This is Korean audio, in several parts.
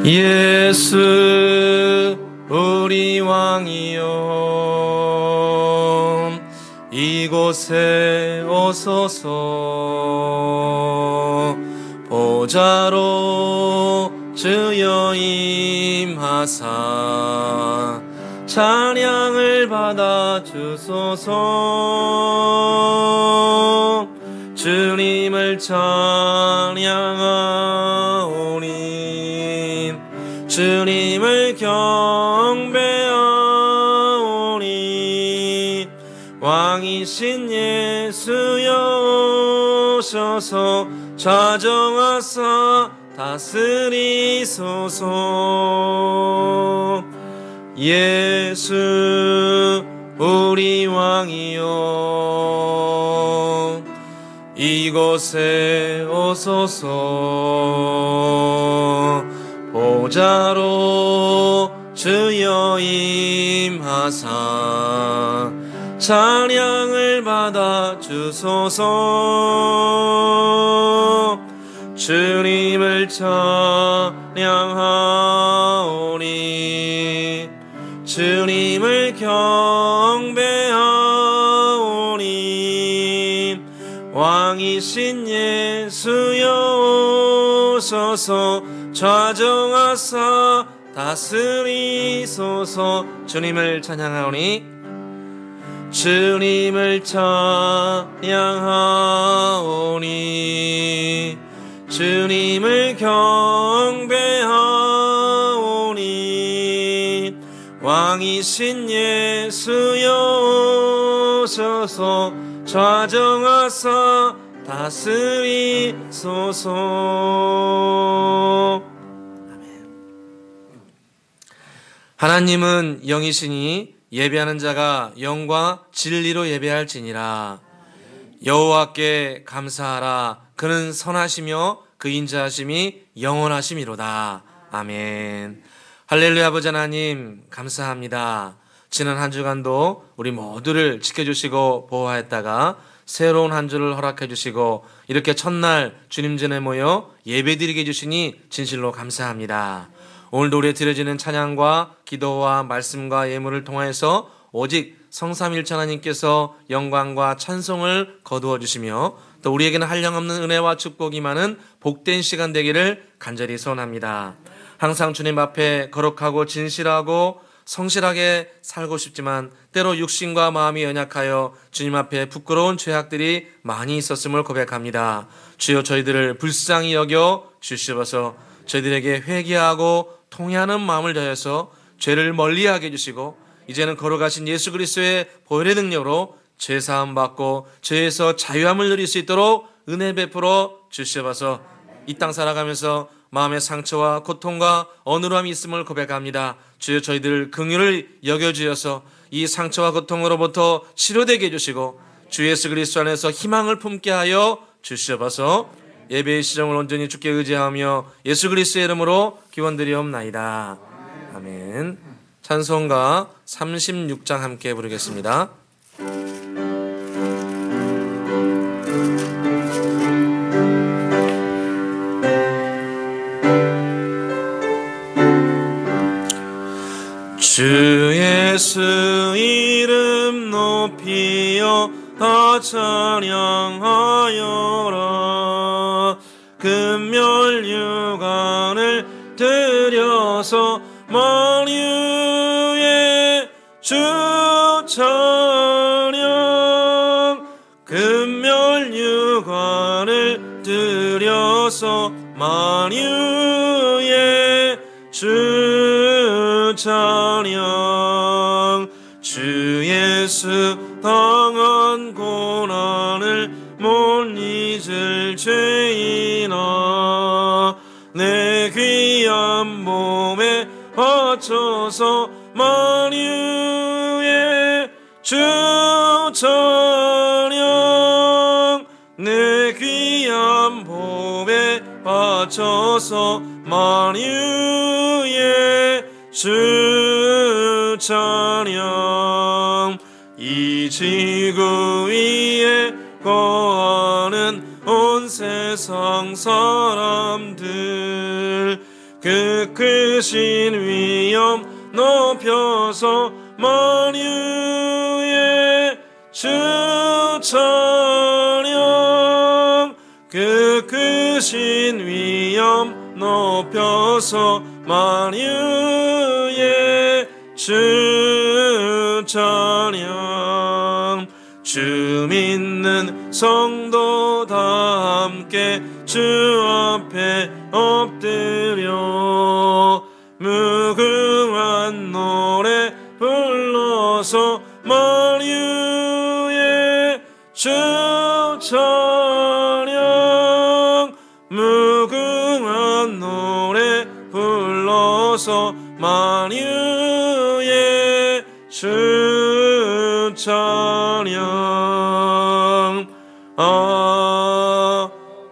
예수 우리 왕이여 이곳에 오소서. 보좌로 주여 임하사 찬양을 받아 주소서. 주님을 찬양하오니 주님을 경배하오니 왕이신 예수여 오셔서 좌정하사 다스리소서. 예수 우리 왕이여 이곳에 오소서. 보좌로 주여 임하사 찬양을 받아 주소서. 주님을 찬양하오니 주님을 경배하오니 왕이신 예수여 오셔서 좌정하사 다스리소서. 주님을 찬양하오니 주님을 찬양하오니 주님을 경배하오니 왕이신 예수여 오셔서 좌정하사 다스리소서. 하나님은 영이시니 예배하는 자가 영과 진리로 예배할지니라. 여호와께 감사하라. 그는 선하시며 그 인자하심이 영원하심이로다. 아멘. 할렐루야. 아버지 하나님 감사합니다. 지난 한 주간도 우리 모두를 지켜주시고 보호하였다가 새로운 한 주를 허락해 주시고 이렇게 첫날 주님 전에 모여 예배드리게 해주시니 진실로 감사합니다. 오늘도 우리에 드려지는 찬양과 기도와 말씀과 예물을 통하여서 오직 성삼일체 하나님께서 영광과 찬송을 거두어 주시며 또 우리에게는 한량없는 은혜와 축복이 많은 복된 시간 되기를 간절히 소원합니다. 항상 주님 앞에 거룩하고 진실하고 성실하게 살고 싶지만 때로 육신과 마음이 연약하여 주님 앞에 부끄러운 죄악들이 많이 있었음을 고백합니다. 주여 저희들을 불쌍히 여겨 주시옵소서. 저희들에게 회개하고 통회하는 마음을 더해서 죄를 멀리하게 해주시고 이제는 걸어가신 예수 그리스도의 보혈의 능력으로 죄사함 받고 죄에서 자유함을 누릴 수 있도록 은혜 베풀어 주시옵소서. 이 땅 살아가면서 마음의 상처와 고통과 어눌함이 있음을 고백합니다. 주여 저희들 긍휼을 여겨주셔서 이 상처와 고통으로부터 치료되게 해주시고 주 예수 그리스도 안에서 희망을 품게 하여 주시옵소서. 예배의 시정을 온전히 주께 의지하며 예수 그리스도의 이름으로 기원드리옵나이다. 아멘. 찬송가 36장 함께 부르겠습니다. 주 예수 이름 높이어 다 찬양하여라. 금멸유관을 들여서 만유의 주 찬양. 금멸유관을 들여서 만유의 주 찬양. 주 예수 당한 고난을 못 잊을 죄인아 내 귀한 몸에 바쳐서 만유의 주 찬양. 내 귀한 몸에 바쳐서 만유의 주 찬양. 이 지구 위에 거하는 온 세상 사람들 그 크신 위엄 높여서 만유의 주 찬양. 그 크신 위엄 높여서 만유의 주 찬양. 주 믿는 성도 다 함께 주 앞에 엎드려 무궁한 노래 불러서 만유의 주 찬양. 무궁한 노래 불러서 만유의 주 찬양.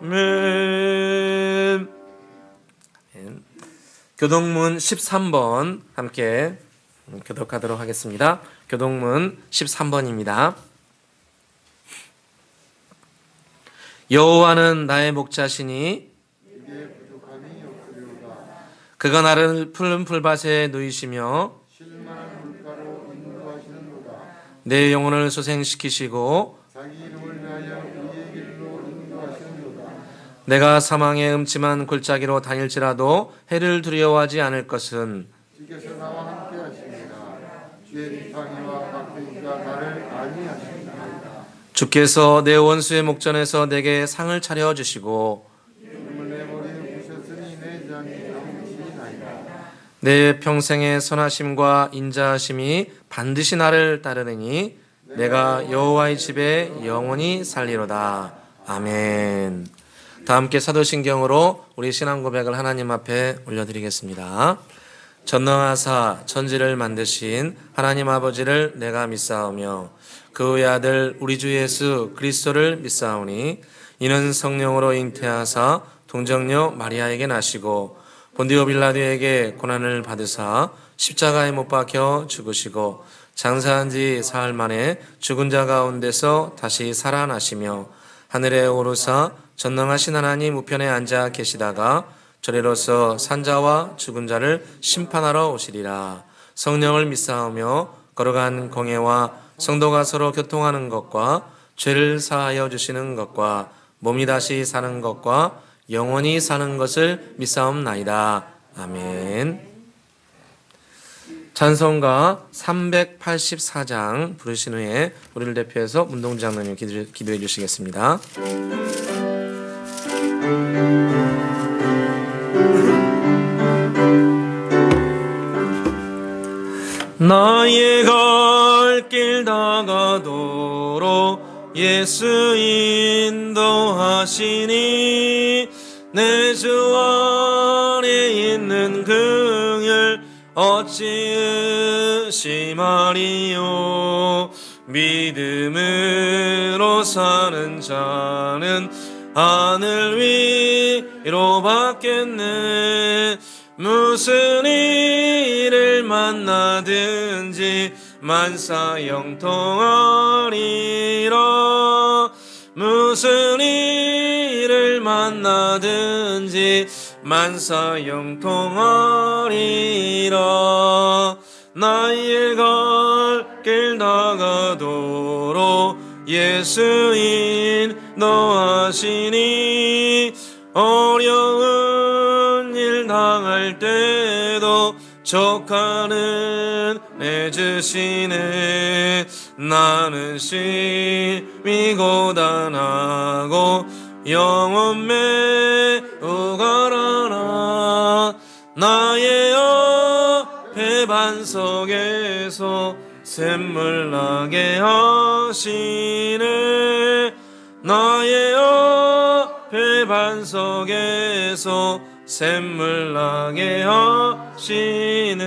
아멘. 교동문 13번 함께 교독하도록 하겠습니다. 교동문 13번입니다. 여호와는 나의 목자시니 그가 나를 푸른 풀밭에 누이시며 내 영혼을 소생시키시고 내가 사망의 음침한 골짜기로 다닐지라도 해를 두려워하지 않을 것은 주께서 나와 함께 하십니다. 주의 지팡이와 막대기가 나를 안위하십니다. 주께서 내 원수의 목전에서 내게 상을 차려주시고 내 머리를 부셨으니 내 장이 경치나이다. 내 평생의 선하심과 인자하심이 반드시 나를 따르느니 내가 여호와의 집에 영원히 살리로다. 아멘. 다 함께 사도신경으로 우리 신앙 고백을 하나님 앞에 올려드리겠습니다. 전능하사 천지를 만드신 하나님 아버지를 내가 믿사오며 그 외아들 우리 주 예수 그리스도를 믿사오니 이는 성령으로 잉태하사 동정녀 마리아에게 나시고 본디오 빌라도에게 고난을 받으사 십자가에 못 박혀 죽으시고 장사한 지 사흘 만에 죽은 자 가운데서 다시 살아나시며 하늘에 오르사 전능하신 하나님 우편에 앉아 계시다가 저리로서 산자와 죽은 자를 심판하러 오시리라. 성령을 믿사오며 거룩한 공예와 성도가 서로 교통하는 것과 죄를 사하여 주시는 것과 몸이 다시 사는 것과 영원히 사는 것을 믿사옵나이다. 아멘. 찬송가 384장 부르신 후에 우리를 대표해서 문동주 장로님 기도해 주시겠습니다. 나의 갈 길 다가도록 예수 인도하시니 내 주 안에 있는 긍휼 어찌 의심하리요. 믿음으로 사는 자는 하늘 위로 받겠네. 무슨 일을 만나든지 만사 영통하리라. 무슨 일을 만나든지 만사 영통하리라. 나의 갈 길 다가도록 예수 인도하시니 어려운 일 당할 때도 족하는 애 주시네. 나는 심히 고단하고 영혼 매우 가라나. 나의 옆에 반석에서 샘물 나게 하시네. 나의 옆에 반석에서 샘물 나게 하시네.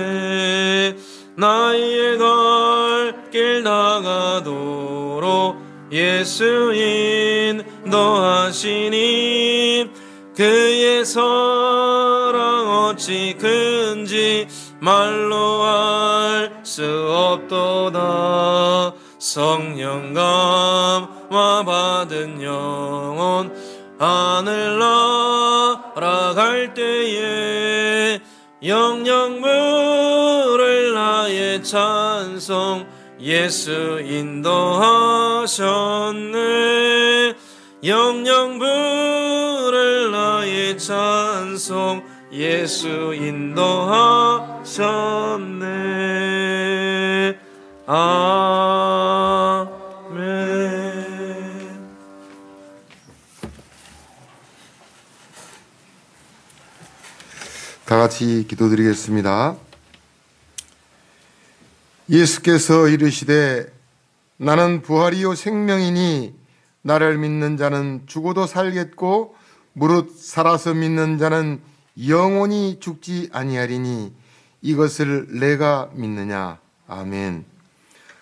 나의 갈 길 다가도록 예수 인도하시니 그의 사랑 어찌 큰지 말로 알 수 없도다. 성령 감화 받은 영혼 하늘 날아갈 때에 영영 부를 나의 찬송 예수 인도하셨네. 영영 부를 나의 찬송 예수 인도하셨네. 아멘. 다 같이 기도드리겠습니다. 예수께서 이르시되 나는 부활이요 생명이니 나를 믿는 자는 죽어도 살겠고 무릇 살아서 믿는 자는 영원히 죽지 아니하리니 이것을 내가 믿느냐. 아멘.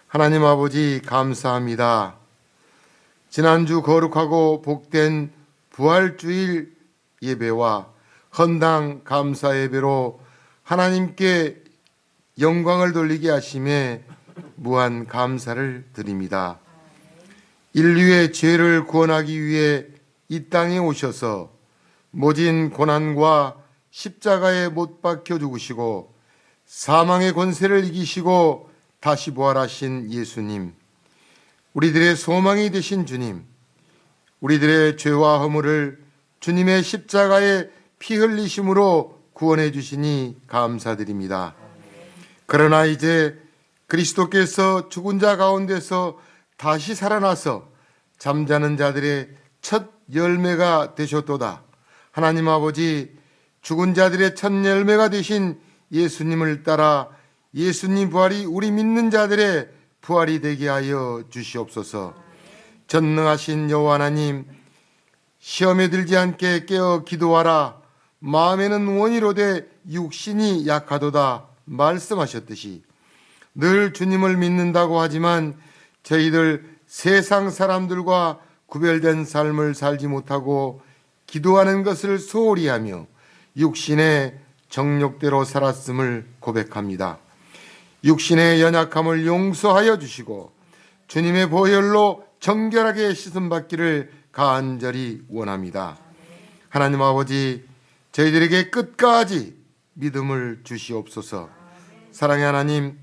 하나님 아버지 감사합니다. 지난주 거룩하고 복된 부활주일 예배와 헌당 감사 예배로 하나님께 영광을 돌리게 하심에 무한 감사를 드립니다. 인류의 죄를 구원하기 위해 이 땅에 오셔서 모진 고난과 십자가에 못 박혀 죽으시고 사망의 권세를 이기시고 다시 부활하신 예수님, 우리들의 소망이 되신 주님, 우리들의 죄와 허물을 주님의 십자가에 피 흘리심으로 구원해 주시니 감사드립니다. 그러나 이제 그리스도께서 죽은 자 가운데서 다시 살아나서 잠자는 자들의 첫 열매가 되셨도다. 하나님 아버지, 죽은 자들의 첫 열매가 되신 예수님을 따라 예수님 부활이 우리 믿는 자들의 부활이 되게 하여 주시옵소서. 전능하신 여호와 하나님, 시험에 들지 않게 깨어 기도하라. 마음에는 원이로되 육신이 약하도다 말씀하셨듯이 늘 주님을 믿는다고 하지만 저희들 세상 사람들과 구별된 삶을 살지 못하고 기도하는 것을 소홀히 하며 육신의 정욕대로 살았음을 고백합니다. 육신의 연약함을 용서하여 주시고 주님의 보혈로 정결하게 씻음받기를 간절히 원합니다. 하나님 아버지, 저희들에게 끝까지 믿음을 주시옵소서. 사랑의 하나님,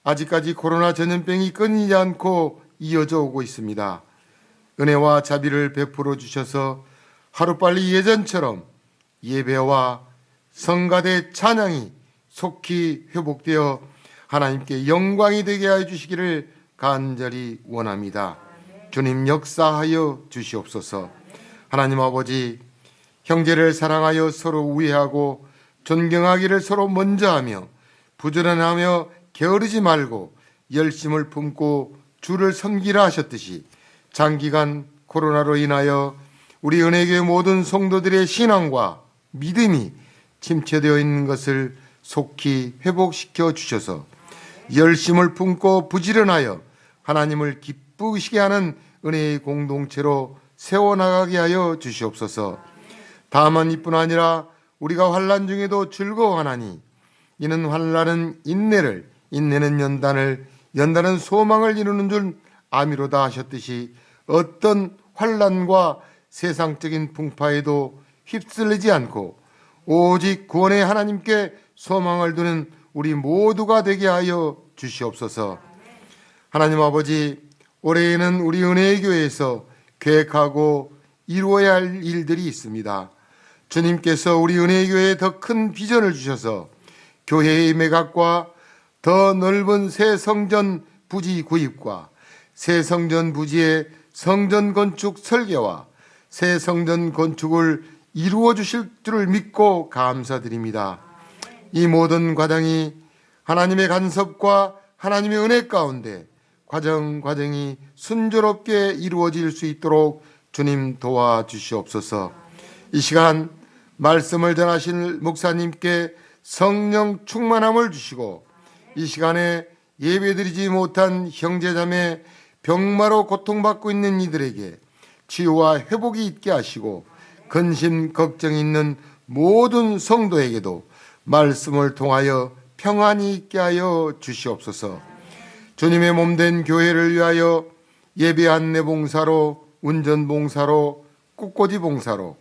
아직까지 코로나 전염병이 끊이지 않고 이어져 오고 있습니다. 은혜와 자비를 베풀어 주셔서 하루빨리 예전처럼 예배와 성가대 찬양이 속히 회복되어 하나님께 영광이 되게 하여 주시기를 간절히 원합니다. 주님 역사하여 주시옵소서. 하나님 아버지, 형제를 사랑하여 서로 우애하고 존경하기를 서로 먼저 하며 부지런하며 게으르지 말고 열심을 품고 주를 섬기라 하셨듯이 장기간 코로나로 인하여 우리 은혜교회 모든 성도들의 신앙과 믿음이 침체되어 있는 것을 속히 회복시켜 주셔서 열심을 품고 부지런하여 하나님을 기쁘시게 하는 은혜의 공동체로 세워나가게 하여 주시옵소서. 다만 이뿐 아니라 우리가 환난 중에도 즐거워하나니 이는 환난은 인내를, 인내는 연단을, 연단은 소망을 이루는 줄 아미로다 하셨듯이 어떤 환난과 세상적인 풍파에도 휩쓸리지 않고 오직 구원의 하나님께 소망을 두는 우리 모두가 되게 하여 주시옵소서. 하나님 아버지, 올해에는 우리 은혜의 교회에서 계획하고 이루어야 할 일들이 있습니다. 주님께서 우리 은혜의 교회에 더 큰 비전을 주셔서 교회의 매각과 더 넓은 새 성전 부지 구입과 새 성전 부지의 성전 건축 설계와 새 성전 건축을 이루어 주실 줄을 믿고 감사드립니다. 이 모든 과정이 하나님의 간섭과 하나님의 은혜 가운데 과정이 순조롭게 이루어질 수 있도록 주님 도와주시옵소서. 이 시간 말씀을 전하실 목사님께 성령 충만함을 주시고 이 시간에 예배드리지 못한 형제자매 병마로 고통받고 있는 이들에게 치유와 회복이 있게 하시고 근심 걱정이 있는 모든 성도에게도 말씀을 통하여 평안이 있게 하여 주시옵소서. 주님의 몸된 교회를 위하여 예배 안내 봉사로, 운전 봉사로, 꽃꽂이 봉사로,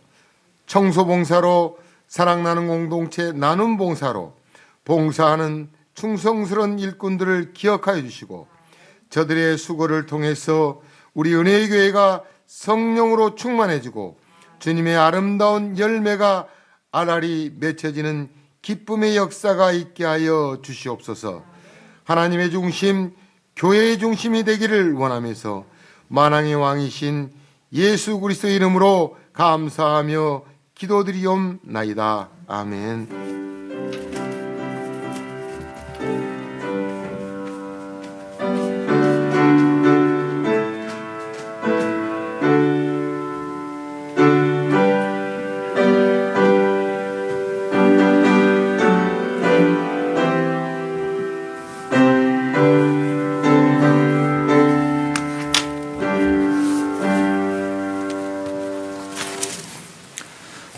청소 봉사로, 사랑나는 공동체 나눔 봉사로 봉사하는 충성스러운 일꾼들을 기억하여 주시고 저들의 수고를 통해서 우리 은혜의 교회가 성령으로 충만해지고 주님의 아름다운 열매가 알알이 맺혀지는 기쁨의 역사가 있게 하여 주시옵소서. 하나님의 중심, 교회의 중심이 되기를 원하면서 만왕의 왕이신 예수 그리스도의 이름으로 감사하며 기도드리옵나이다. 아멘.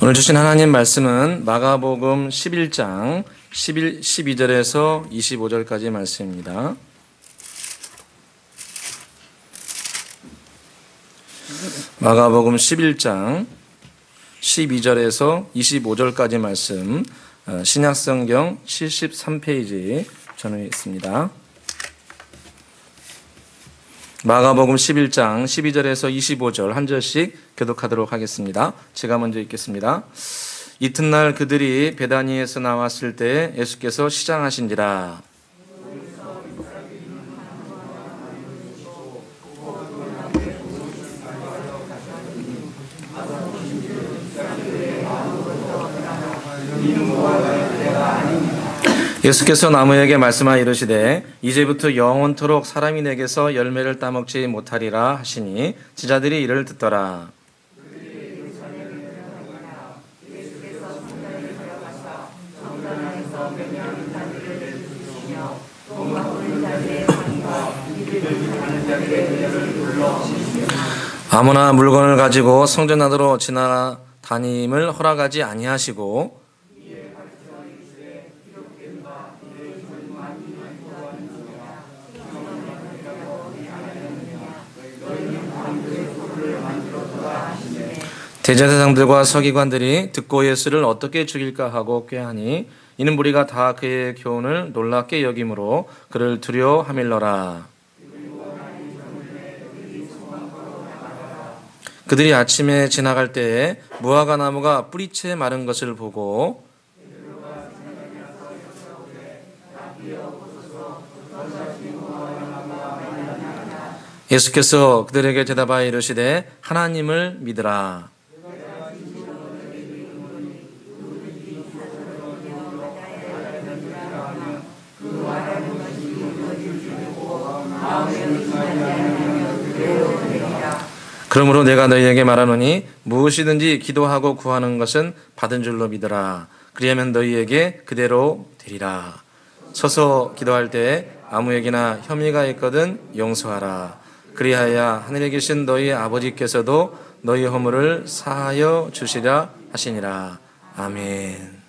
오늘 주신 하나님 말씀은 마가복음 11장 12절에서 25절까지 말씀입니다. 마가복음 11장 12절에서 25절까지 말씀, 신약성경 73페이지 전후에 있습니다. 마가복음 11장 12절에서 25절 한 절씩 교독하도록 하겠습니다. 제가 먼저 읽겠습니다. 이튿날 그들이 베다니에서 나왔을 때 예수께서 시장하신지라. 예수께서 나무에게 말씀하여 이르시되 이제부터 영원토록 사람이 내게서 열매를 따먹지 못하리라 하시니 제자들이 이를 듣더라. 아무나 물건을 가지고 성전 안으로 지나다님을 허락하지 아니하시고 대제사장들과 서기관들이 듣고 예수를 어떻게 죽일까 하고 꾀하니 이는 무리가 다 그의 교훈을 놀랍게 여김으로 그를 두려워하밀러라. 그들이 아침에 지나갈 때에 무화과 나무가 뿌리채 마른 것을 보고 예수께서 그들에게 대답하여 이르시되 하나님을 믿으라. 그러므로 내가 너희에게 말하노니 무엇이든지 기도하고 구하는 것은 받은 줄로 믿으라. 그리하면 너희에게 그대로 되리라. 서서 기도할 때 아무에게나 혐의가 있거든 용서하라. 그리하여 하늘에 계신 너희 아버지께서도 너희 허물을 사하여 주시라 하시니라. 아멘.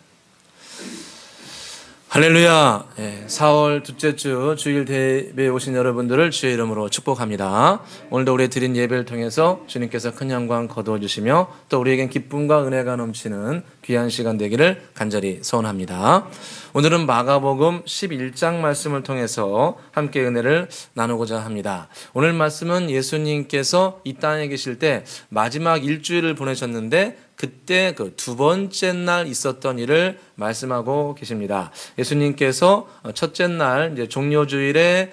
할렐루야. 4월 둘째 주 주일 예배에 오신 여러분들을 주의 이름으로 축복합니다. 오늘도 우리 드린 예배를 통해서 주님께서 큰 영광 거두어 주시며 또 우리에겐 기쁨과 은혜가 넘치는 귀한 시간 되기를 간절히 소원합니다. 오늘은 마가복음 11장 말씀을 통해서 함께 은혜를 나누고자 합니다. 오늘 말씀은 예수님께서 이 땅에 계실 때 마지막 일주일을 보내셨는데 그때 그 두 번째 날 있었던 일을 말씀하고 계십니다. 예수님께서 첫째 날 이제 종료주일에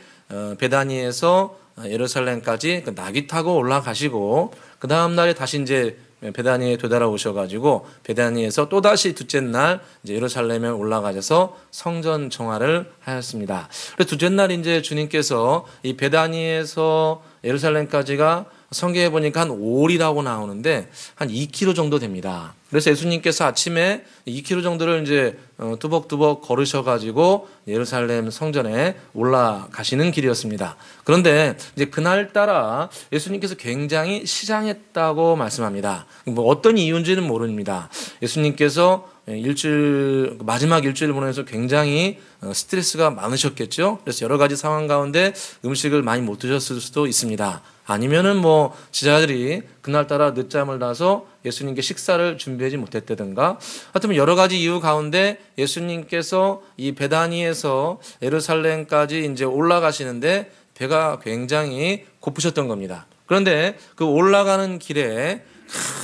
베다니에서 예루살렘까지 나귀 타고 올라가시고 그 다음 날에 다시 이제 베다니에 되돌아오셔가지고 베다니에서 또 다시 둘째 날 이제 예루살렘에 올라가셔서 성전 정화를 하였습니다. 그래서 둘째 날 이제 주님께서 이 베다니에서 예루살렘까지가 성경에 보니까 한 5일이라고 나오는데 한 2km 정도 됩니다. 그래서 예수님께서 아침에 2km 정도를 이제 뚜벅뚜벅 걸으셔가지고 예루살렘 성전에 올라가시는 길이었습니다. 그런데 이제 그날따라 예수님께서 굉장히 시장했다고 말씀합니다. 뭐 어떤 이유인지는 모릅니다. 예수님께서 일주일 마지막 일주일 보내서 굉장히 스트레스가 많으셨겠죠. 그래서 여러 가지 상황 가운데 음식을 많이 못 드셨을 수도 있습니다. 아니면은 뭐 제자들이 그날따라 늦잠을 자서 예수님께 식사를 준비하지 못했다든가, 하여튼 여러 가지 이유 가운데 예수님께서 이 베다니에서 예루살렘까지 이제 올라가시는데 배가 굉장히 고프셨던 겁니다. 그런데 그 올라가는 길에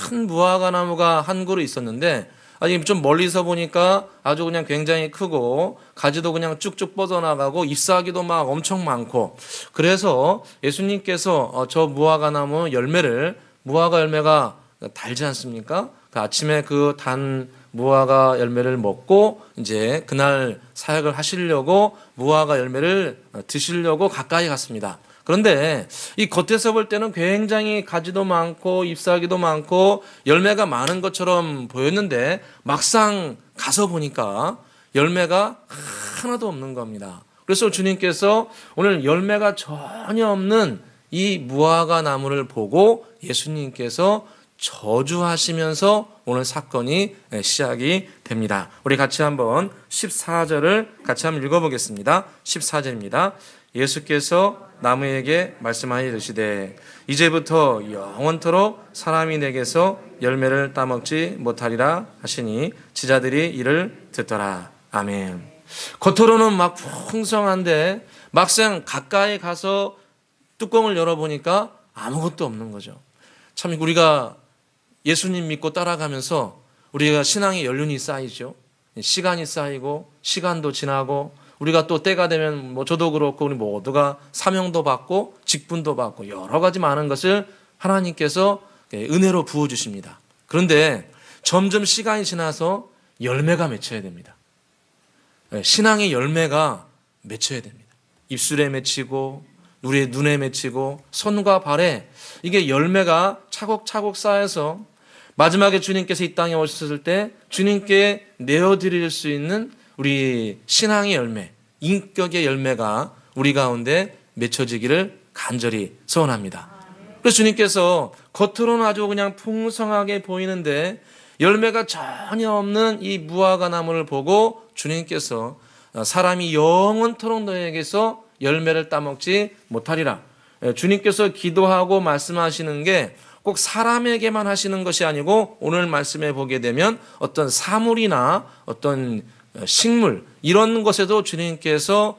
큰 무화과 나무가 한 그루 있었는데, 아니 좀 멀리서 보니까 아주 그냥 굉장히 크고 가지도 그냥 쭉쭉 뻗어나가고 잎사귀도 막 엄청 많고, 그래서 예수님께서 저 무화과 나무 열매를, 무화과 열매가 달지 않습니까? 그 아침에 그 단 무화과 열매를 먹고 이제 그날 사역을 하시려고 무화과 열매를 드시려고 가까이 갔습니다. 그런데 이 겉에서 볼 때는 굉장히 가지도 많고 잎사귀도 많고 열매가 많은 것처럼 보였는데, 막상 가서 보니까 열매가 하나도 없는 겁니다. 그래서 주님께서 오늘 열매가 전혀 없는 이 무화과 나무를 보고 예수님께서 저주하시면서 오늘 사건이 시작이 됩니다. 우리 같이 한번 14절을 같이 한번 읽어보겠습니다. 14절입니다. 예수께서 나무에게 말씀하여 이르시되 이제부터 영원토록 사람이 내게서 열매를 따먹지 못하리라 하시니 제자들이 이를 듣더라. 아멘. 겉으로는 막 풍성한데 막상 가까이 가서 뚜껑을 열어보니까 아무것도 없는 거죠. 참 우리가 예수님 믿고 따라가면서 우리가 신앙의 연륜이 쌓이죠. 시간이 쌓이고 시간도 지나고 우리가 또 때가 되면 뭐 저도 그렇고 우리 모두가 사명도 받고 직분도 받고 여러 가지 많은 것을 하나님께서 은혜로 부어주십니다. 그런데 점점 시간이 지나서 열매가 맺혀야 됩니다. 신앙의 열매가 맺혀야 됩니다. 입술에 맺히고 우리의 눈에 맺히고 손과 발에 이게 열매가 차곡차곡 쌓여서 마지막에 주님께서 이 땅에 오셨을 때 주님께 내어드릴 수 있는 우리 신앙의 열매, 인격의 열매가 우리 가운데 맺혀지기를 간절히 소원합니다. 그래서 주님께서 겉으로는 아주 그냥 풍성하게 보이는데 열매가 전혀 없는 이 무화과 나무를 보고 주님께서 사람이 영원토록 너에게서 열매를 따먹지 못하리라. 주님께서 기도하고 말씀하시는 게 꼭 사람에게만 하시는 것이 아니고 오늘 말씀에 보게 되면 어떤 사물이나 어떤 식물 이런 것에도 주님께서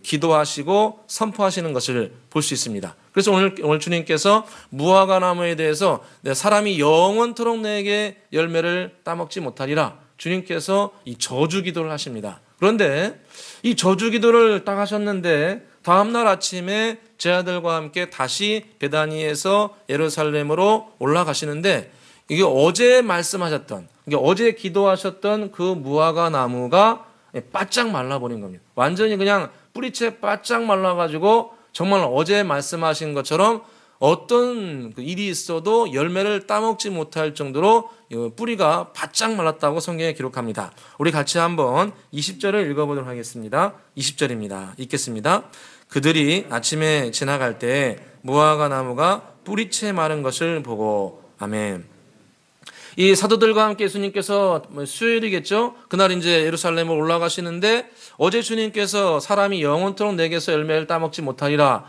기도하시고 선포하시는 것을 볼 수 있습니다. 그래서 오늘 주님께서 무화과 나무에 대해서 사람이 영원토록 내게 열매를 따먹지 못하리라, 주님께서 이 저주 기도를 하십니다. 그런데 이 저주 기도를 딱 하셨는데 다음날 아침에 제자들과 함께 다시 베다니에서 예루살렘으로 올라가시는데, 이게 어제 말씀하셨던, 이게 어제 기도하셨던 그 무화과 나무가 바짝 말라버린 겁니다. 완전히 그냥 뿌리채 바짝 말라가지고 정말 어제 말씀하신 것처럼 어떤 일이 있어도 열매를 따먹지 못할 정도로 뿌리가 바짝 말랐다고 성경에 기록합니다. 우리 같이 한번 20절을 읽어보도록 하겠습니다. 20절입니다. 읽겠습니다. 그들이 아침에 지나갈 때 무화과 나무가 뿌리채 마른 것을 보고, 아멘. 이 사도들과 함께 예수님께서 수요일이겠죠. 그날 이제 예루살렘을 올라가시는데 어제 주님께서 사람이 영원토록 내게서 열매를 따먹지 못하리라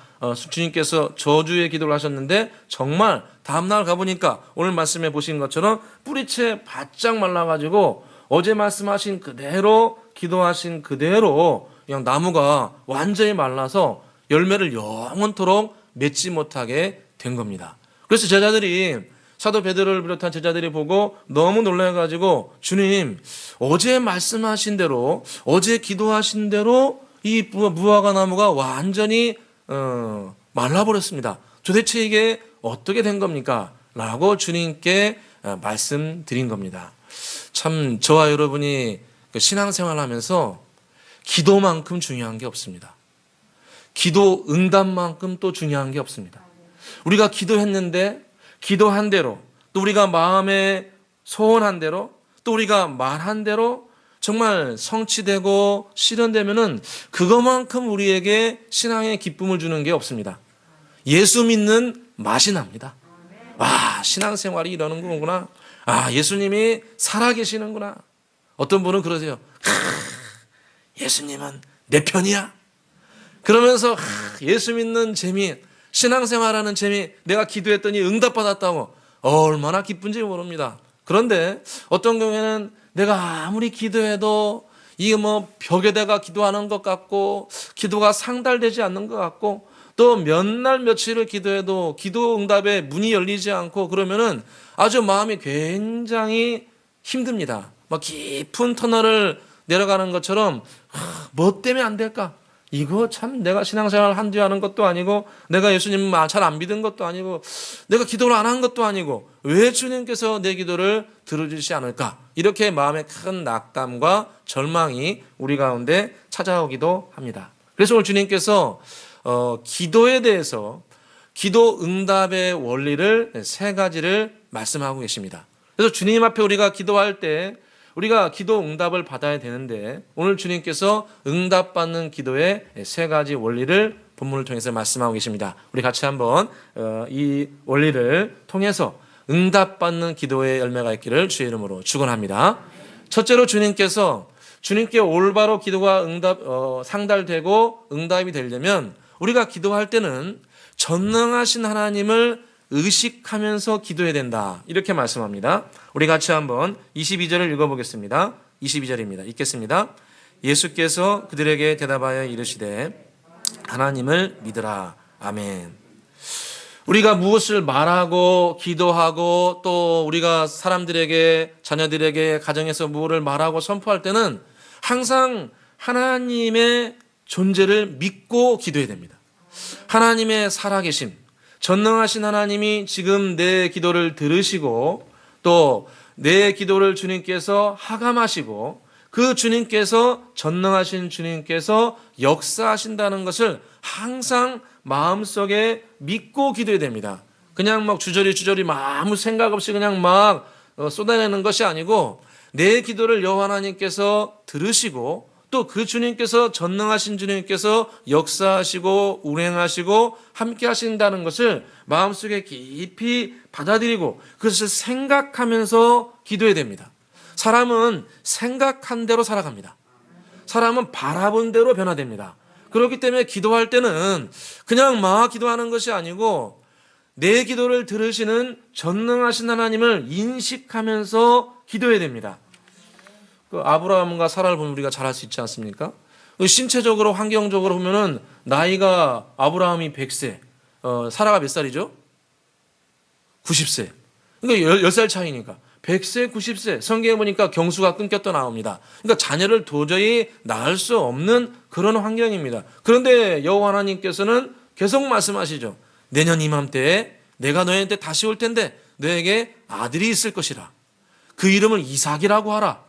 주님께서 저주의 기도를 하셨는데, 정말 다음날 가보니까 오늘 말씀해 보신 것처럼 뿌리채 바짝 말라가지고 어제 말씀하신 그대로 기도하신 그대로 그냥 나무가 완전히 말라서 열매를 영원토록 맺지 못하게 된 겁니다. 그래서 제자들이, 사도 베드로를 비롯한 제자들이 보고 너무 놀라가지고, 주님 어제 말씀하신 대로 어제 기도하신 대로 이 무화과 나무가 완전히 말라버렸습니다. 도대체 이게 어떻게 된 겁니까? 라고 주님께 말씀드린 겁니다. 참 저와 여러분이 신앙생활하면서 기도만큼 중요한 게 없습니다. 기도 응답만큼 또 중요한 게 없습니다. 우리가 기도했는데 기도한 대로, 또 우리가 마음에 소원한 대로, 또 우리가 말한 대로 정말 성취되고 실현되면은 그것만큼 우리에게 신앙의 기쁨을 주는 게 없습니다. 예수 믿는 맛이 납니다. 와, 신앙생활이 이러는 거구나. 아, 예수님이 살아계시는구나. 어떤 분은 그러세요. 예수님은 내 편이야. 그러면서 예수 믿는 재미, 신앙생활하는 재미, 내가 기도했더니 응답받았다고 얼마나 기쁜지 모릅니다. 그런데 어떤 경우에는 내가 아무리 기도해도 이게 뭐 벽에다가 기도하는 것 같고 기도가 상달되지 않는 것 같고 또 몇 날 며칠을 기도해도 기도 응답에 문이 열리지 않고 그러면은 아주 마음이 굉장히 힘듭니다. 막 깊은 터널을 내려가는 것처럼 뭐 때문에 안 될까? 이거 참 내가 신앙생활 한두 하는 것도 아니고 내가 예수님 잘 안 믿은 것도 아니고 내가 기도를 안 한 것도 아니고 왜 주님께서 내 기도를 들어주시지 않을까? 이렇게 마음의 큰 낙담과 절망이 우리 가운데 찾아오기도 합니다. 그래서 오늘 주님께서 기도에 대해서 기도 응답의 원리를 세 가지를 말씀하고 계십니다. 그래서 주님 앞에 우리가 기도할 때 우리가 기도 응답을 받아야 되는데 오늘 주님께서 응답받는 기도의 세 가지 원리를 본문을 통해서 말씀하고 계십니다. 우리 같이 한번 이 원리를 통해서 응답받는 기도의 열매가 있기를 주의 이름으로 축원합니다. 첫째로 주님께 올바로 기도가 상달되고 응답이 되려면 우리가 기도할 때는 전능하신 하나님을 의식하면서 기도해야 된다. 이렇게 말씀합니다. 우리 같이 한번 22절을 읽어보겠습니다. 22절입니다. 읽겠습니다. 예수께서 그들에게 대답하여 이르시되 하나님을 믿으라. 아멘. 우리가 무엇을 말하고 기도하고 또 우리가 사람들에게 자녀들에게 가정에서 무엇을 말하고 선포할 때는 항상 하나님의 존재를 믿고 기도해야 됩니다. 하나님의 살아계심, 전능하신 하나님이 지금 내 기도를 들으시고 또 내 기도를 주님께서 하감하시고 그 주님께서 전능하신 주님께서 역사하신다는 것을 항상 마음속에 믿고 기도해야 됩니다. 그냥 막 주저리 아무 생각 없이 그냥 막 쏟아내는 것이 아니고 내 기도를 여호와 하나님께서 들으시고 또 그 주님께서 전능하신 주님께서 역사하시고 운행하시고 함께 하신다는 것을 마음속에 깊이 받아들이고 그것을 생각하면서 기도해야 됩니다. 사람은 생각한 대로 살아갑니다. 사람은 바라본 대로 변화됩니다. 그렇기 때문에 기도할 때는 그냥 막 기도하는 것이 아니고 내 기도를 들으시는 전능하신 하나님을 인식하면서 기도해야 됩니다. 그 아브라함과 사라를 보면 우리가 잘 알 수 있지 않습니까? 신체적으로 환경적으로 보면은 나이가 아브라함이 100세, 사라가 몇 살이죠? 90세. 그러니까 10살 차이니까. 100세, 90세. 성경에 보니까 경수가 끊겼다 나옵니다. 그러니까 자녀를 도저히 낳을 수 없는 그런 환경입니다. 그런데 여호와 하나님께서는 계속 말씀하시죠. 내년 이맘때에 내가 너희한테 다시 올 텐데 너에게 아들이 있을 것이라. 그 이름을 이삭이라고 하라.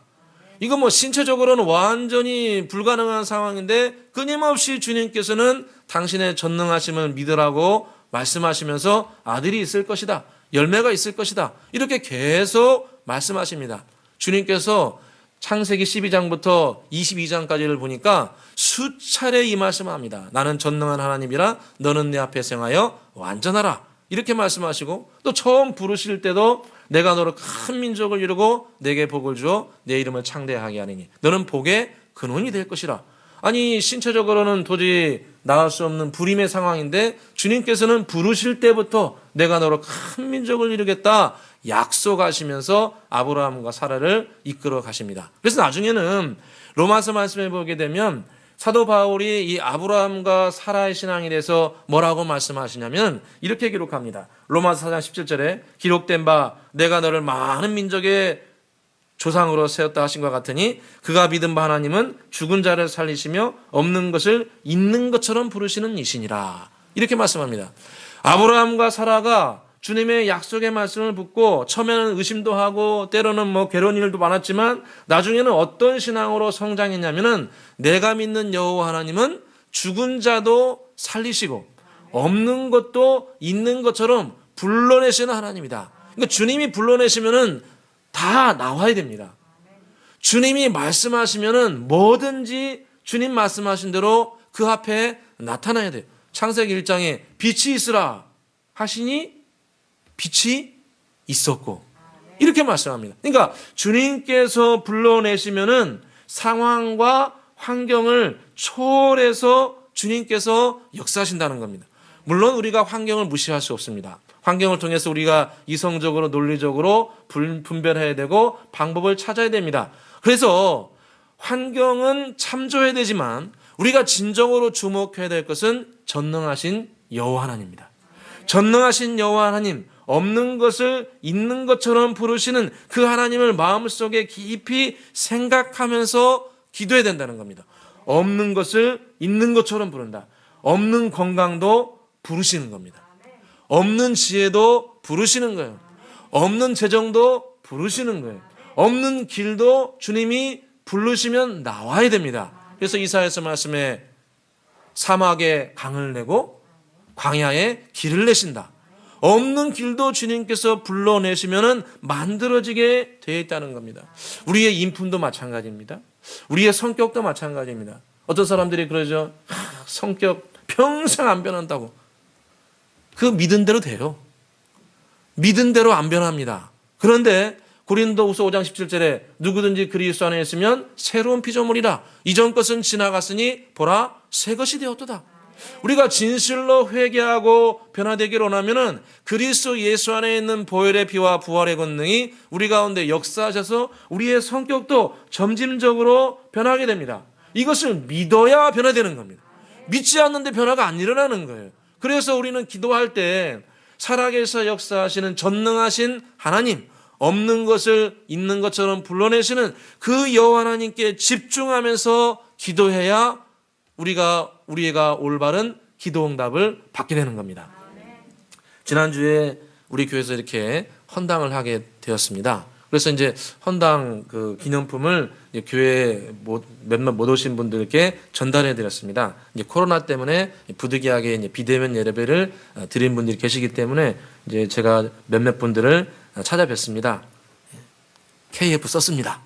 이거 뭐 신체적으로는 완전히 불가능한 상황인데 끊임없이 주님께서는 당신의 전능하심을 믿으라고 말씀하시면서 아들이 있을 것이다. 열매가 있을 것이다. 이렇게 계속 말씀하십니다. 주님께서 창세기 12장부터 22장까지를 보니까 수차례 이 말씀을 합니다. 나는 전능한 하나님이라 너는 내 앞에 행하여 완전하라. 이렇게 말씀하시고 또 처음 부르실 때도 내가 너로 큰 민족을 이루고 내게 복을 주어 내 이름을 창대하게 하리니 너는 복의 근원이 될 것이라. 아니 신체적으로는 도저히 나을 수 없는 불임의 상황인데 주님께서는 부르실 때부터 내가 너로 큰 민족을 이루겠다 약속하시면서 아브라함과 사라를 이끌어 가십니다. 그래서 나중에는 로마서 말씀해 보게 되면 사도 바울이 이 아브라함과 사라의 신앙에 대해서 뭐라고 말씀하시냐면 이렇게 기록합니다. 로마서 4장 17절에 기록된 바 내가 너를 많은 민족의 조상으로 세웠다 하신 것 같으니 그가 믿은 바 하나님은 죽은 자를 살리시며 없는 것을 있는 것처럼 부르시는 이시니라. 이렇게 말씀합니다. 아브라함과 사라가 주님의 약속의 말씀을 붙고 처음에는 의심도 하고 때로는 뭐 괴로운 일도 많았지만 나중에는 어떤 신앙으로 성장했냐면은 내가 믿는 여호와 하나님은 죽은 자도 살리시고 없는 것도 있는 것처럼 불러내시는 하나님이다. 그러니까 주님이 불러내시면은 다 나와야 됩니다. 주님이 말씀하시면은 뭐든지 주님 말씀하신 대로 그 앞에 나타나야 돼요. 창세기 1장에 빛이 있으라 하시니 빛이 있었고 이렇게 말씀합니다. 그러니까 주님께서 불러내시면은 상황과 환경을 초월해서 주님께서 역사하신다는 겁니다. 물론 우리가 환경을 무시할 수 없습니다. 환경을 통해서 우리가 이성적으로 논리적으로 분별해야 되고 방법을 찾아야 됩니다. 그래서 환경은 참조해야 되지만 우리가 진정으로 주목해야 될 것은 전능하신 여호와 하나님입니다. 전능하신 여호와 하나님, 없는 것을 있는 것처럼 부르시는 그 하나님을 마음속에 깊이 생각하면서 기도해야 된다는 겁니다. 없는 것을 있는 것처럼 부른다. 없는 건강도 부르시는 겁니다. 없는 지혜도 부르시는 거예요. 없는 재정도 부르시는 거예요. 없는 길도 주님이 부르시면 나와야 됩니다. 그래서 이사야서 말씀에 사막에 강을 내고 광야에 길을 내신다. 없는 길도 주님께서 불러내시면 만들어지게 되어 있다는 겁니다. 우리의 인품도 마찬가지입니다. 우리의 성격도 마찬가지입니다. 어떤 사람들이 그러죠. 성격 평생 안 변한다고. 그 믿은 대로 돼요. 믿은 대로 안 변합니다. 그런데 고린도후서 5장 17절에 누구든지 그리스도 안에 있으면 새로운 피조물이라. 이전 것은 지나갔으니 보라 새 것이 되었도다. 우리가 진실로 회개하고 변화되기를 원하면은 그리스도 예수 안에 있는 보혈의 피와 부활의 권능이 우리 가운데 역사하셔서 우리의 성격도 점진적으로 변하게 됩니다. 이것을 믿어야 변화되는 겁니다. 믿지 않는데 변화가 안 일어나는 거예요. 그래서 우리는 기도할 때 살아계셔 역사하시는 전능하신 하나님, 없는 것을 있는 것처럼 불러내시는 그 여호와 하나님께 집중하면서 기도해야 우리가 올바른 기도 응답을 받게 되는 겁니다. 지난주에 우리 교회에서 이렇게 헌당을 하게 되었습니다. 그래서 이제 헌당 그 기념품을 이제 교회에 몇몇 못 오신 분들께 전달해 드렸습니다. 이제 코로나 때문에 부득이하게 이제 비대면 예배를 드린 분들이 계시기 때문에 이제 제가 몇몇 분들을 찾아뵀습니다. KF 썼습니다.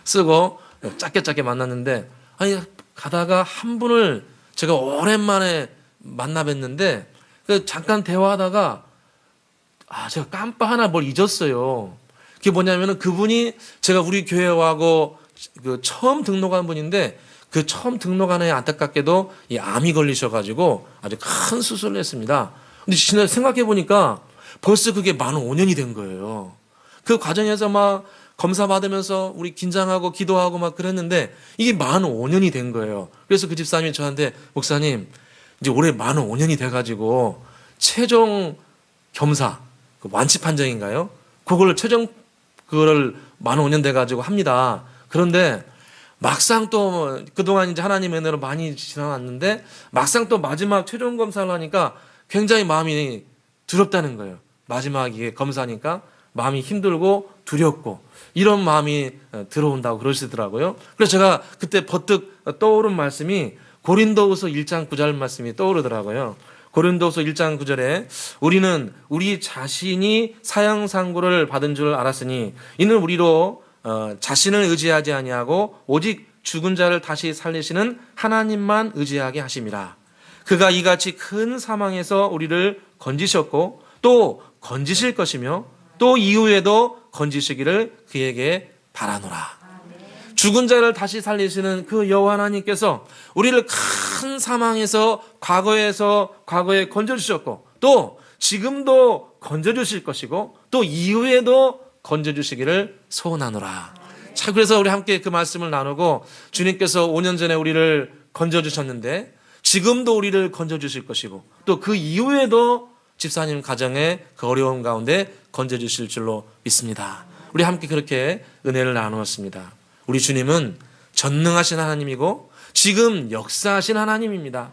쓰고 짧게 만났는데 아니 가다가 한 분을 제가 오랜만에 만나 뵀는데 잠깐 대화하다가 제가 깜빡 하나 뭘 잊었어요. 그게 뭐냐면은 그분이 제가 우리 교회하고 그 처음 등록한 분인데 그 처음 등록한 해 안타깝게도 이 암이 걸리셔가지고 아주 큰 수술을 했습니다. 근데 생각해 보니까 벌써 그게 만 5년이 된 거예요. 그 과정에서 막 검사 받으면서 우리 긴장하고 기도하고 막 그랬는데 이게 만 5년이 된 거예요. 그래서 그 집사님이 저한테 목사님 이제 올해 만 5년이 돼가지고 최종 검사 그 완치 판정인가요? 그거를 만 5년 돼가지고 합니다. 그런데 막상 또 그동안 이제 하나님의 은혜로 많이 지나왔는데 막상 또 마지막 최종 검사를 하니까 굉장히 마음이 두렵다는 거예요. 마지막 이게 검사니까 마음이 힘들고 두렵고 이런 마음이 들어온다고 그러시더라고요. 그래서 제가 그때 버뜩 떠오른 말씀이 고린도후서 1장 9절 말씀이 떠오르더라고요. 고린도후서 1장 9절에 우리는 우리 자신이 사형상고를 받은 줄 알았으니 이는 우리로 자신을 의지하지 아니하고 오직 죽은 자를 다시 살리시는 하나님만 의지하게 하심이라. 그가 이같이 큰 사망에서 우리를 건지셨고 또 건지실 것이며 또 이후에도 건지시기를 그에게 바라노라. 죽은 자를 다시 살리시는 그 여호와 하나님께서 우리를 큰 사망에서 과거에 건져주셨고 또 지금도 건져주실 것이고 또 이후에도 건져주시기를 소원하노라. 자, 그래서 우리 함께 그 말씀을 나누고 주님께서 5년 전에 우리를 건져주셨는데 지금도 우리를 건져주실 것이고 또 그 이후에도 집사님 가정의 그 어려움 가운데 건져주실 줄로 믿습니다. 우리 함께 그렇게 은혜를 나누었습니다. 우리 주님은 전능하신 하나님이고 지금 역사하신 하나님입니다.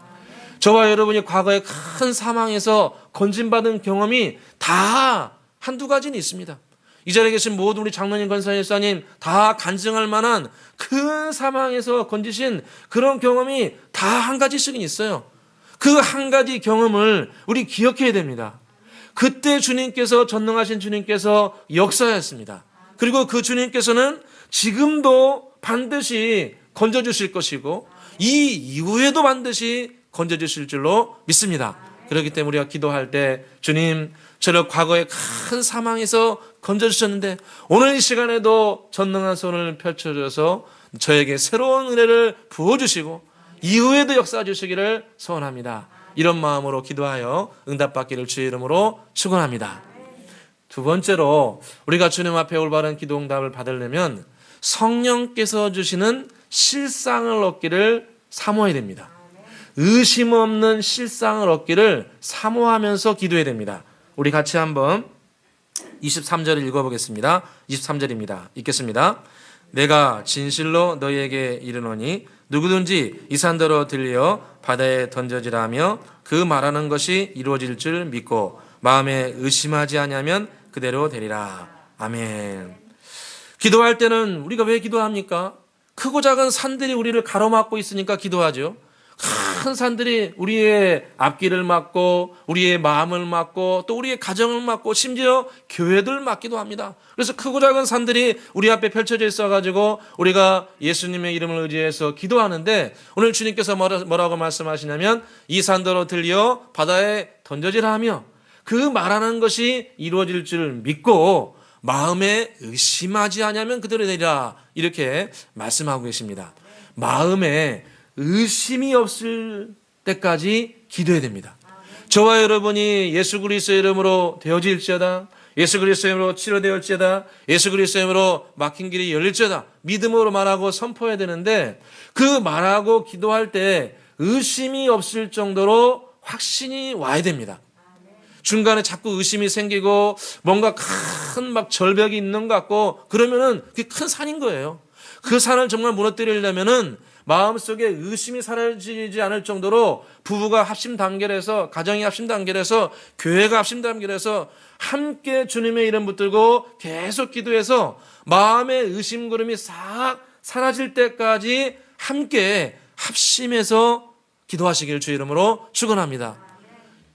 저와 여러분이 과거에 큰 사망에서 건진받은 경험이 다 한두 가지는 있습니다. 이 자리에 계신 모든 우리 장로님, 권사님, 일사님 다 간증할 만한 큰 사망에서 건지신 그런 경험이 다 한 가지씩은 있어요. 그 한 가지 경험을 우리 기억해야 됩니다. 그때 주님께서 전능하신 주님께서 역사했습니다. 그리고 그 주님께서는 지금도 반드시 건져주실 것이고 이 이후에도 반드시 건져주실 줄로 믿습니다. 그렇기 때문에 우리가 기도할 때 주님 저를 과거의 큰 사망에서 건져주셨는데 오늘 이 시간에도 전능한 손을 펼쳐줘서 저에게 새로운 은혜를 부어주시고 이후에도 역사해 주시기를 소원합니다. 이런 마음으로 기도하여 응답받기를 주의 이름으로 축원합니다. 두 번째로 우리가 주님 앞에 올바른 기도 응답을 받으려면 성령께서 주시는 실상을 얻기를 사모해야 됩니다. 의심 없는 실상을 얻기를 사모하면서 기도해야 됩니다. 우리 같이 한번 23절을 읽어보겠습니다. 23절입니다. 읽겠습니다. 내가 진실로 너희에게 이르노니 누구든지 이 산더러 들려 바다에 던져지라 하며 그 말하는 것이 이루어질 줄 믿고 마음에 의심하지 아니하면 그대로 되리라. 아멘. 기도할 때는 우리가 왜 기도합니까? 크고 작은 산들이 우리를 가로막고 있으니까 기도하죠. 큰 산들이 우리의 앞길을 막고 우리의 마음을 막고 또 우리의 가정을 막고 심지어 교회들 막기도 합니다. 그래서 크고 작은 산들이 우리 앞에 펼쳐져 있어가지고 우리가 예수님의 이름을 의지해서 기도하는데 오늘 주님께서 뭐라고 말씀하시냐면 이 산더러 들려 바다에 던져지라 하며 그 말하는 것이 이루어질 줄 믿고 마음에 의심하지 아니하면 그대로 되리라 이렇게 말씀하고 계십니다. 마음에 의심이 없을 때까지 기도해야 됩니다. 저와 여러분이 예수 그리스도의 이름으로 되어질지어다, 예수 그리스도의 이름으로 치료되었지어다, 예수 그리스도의 이름으로 막힌 길이 열릴지어다 믿음으로 말하고 선포해야 되는데 그 말하고 기도할 때 의심이 없을 정도로 확신이 와야 됩니다. 중간에 자꾸 의심이 생기고 뭔가 큰 막 절벽이 있는 것 같고 그러면은 그게 큰 산인 거예요. 그 산을 정말 무너뜨리려면은 마음속에 의심이 사라지지 않을 정도로 부부가 합심 단결해서 가정이 합심 단결해서 교회가 합심 단결해서 함께 주님의 이름 붙들고 계속 기도해서 마음의 의심 구름이 싹 사라질 때까지 함께 합심해서 기도하시길 주의 이름으로 축원합니다.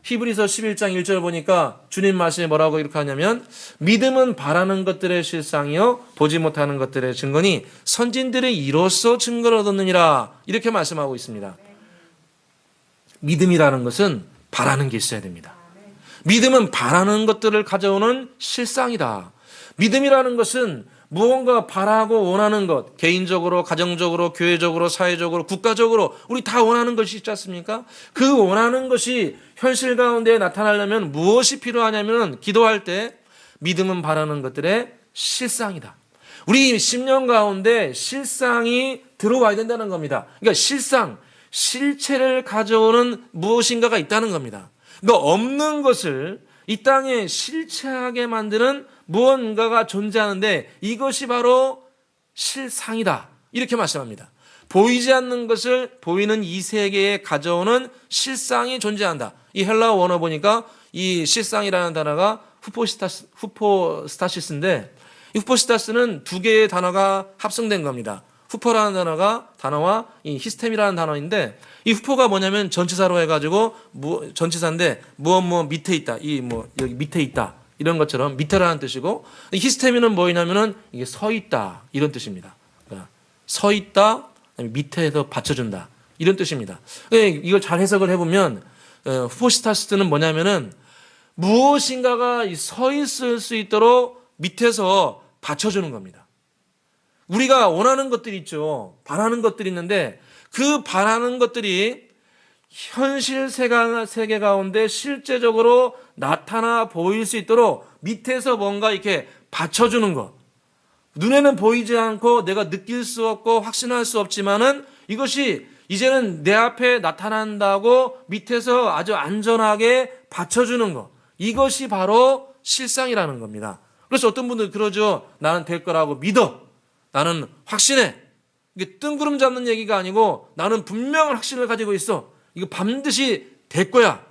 히브리서 11장 1절 보니까 주님 말씀이 뭐라고 이렇게 하냐면 믿음은 바라는 것들의 실상이요 보지 못하는 것들의 증거니 선진들의 이로써 증거를 얻었느니라 이렇게 말씀하고 있습니다. 믿음이라는 것은 바라는 게 있어야 됩니다. 믿음은 바라는 것들을 가져오는 실상이다. 믿음이라는 것은 무언가 바라고 원하는 것, 개인적으로, 가정적으로, 교회적으로, 사회적으로, 국가적으로 우리 다 원하는 것이 있지 않습니까? 그 원하는 것이 현실 가운데 나타나려면 무엇이 필요하냐면 기도할 때 믿음은 바라는 것들의 실상이다. 우리 10년 가운데 실상이 들어와야 된다는 겁니다. 그러니까 실상, 실체를 가져오는 무엇인가가 있다는 겁니다. 그러니까 없는 것을 이 땅에 실체하게 만드는 무언가가 존재하는데 이것이 바로 실상이다. 이렇게 말씀합니다. 보이지 않는 것을 보이는 이 세계에 가져오는 실상이 존재한다. 이 헬라어 원어 보니까 이 실상이라는 단어가 후포스타시스인데 이 후포스타스는 두 개의 단어가 합성된 겁니다. 후포라는 단어와 이 히스템이라는 단어인데 이 후포가 뭐냐면 전치사로 해가지고 전치사인데 무엇 밑에 있다. 여기 밑에 있다. 이런 것처럼 밑에라는 뜻이고 히스테미는 뭐냐면은 이게 서 있다 이런 뜻입니다. 그러니까 서 있다 밑에서 받쳐준다 이런 뜻입니다. 이걸 잘 해석을 해보면 후포스타스는 뭐냐면은 무엇인가가 서 있을 수 있도록 밑에서 받쳐주는 겁니다. 우리가 원하는 것들이 있죠. 바라는 것들이 있는데 그 바라는 것들이 현실 세계 가운데 실제적으로 나타나 보일 수 있도록 밑에서 뭔가 이렇게 받쳐주는 것. 눈에는 보이지 않고 내가 느낄 수 없고 확신할 수 없지만은 이것이 이제는 내 앞에 나타난다고 밑에서 아주 안전하게 받쳐주는 것. 이것이 바로 실상이라는 겁니다. 그래서 어떤 분들 그러죠. 나는 될 거라고 믿어. 나는 확신해. 이게 뜬구름 잡는 얘기가 아니고 나는 분명한 확신을 가지고 있어. 이거 반드시 될 거야.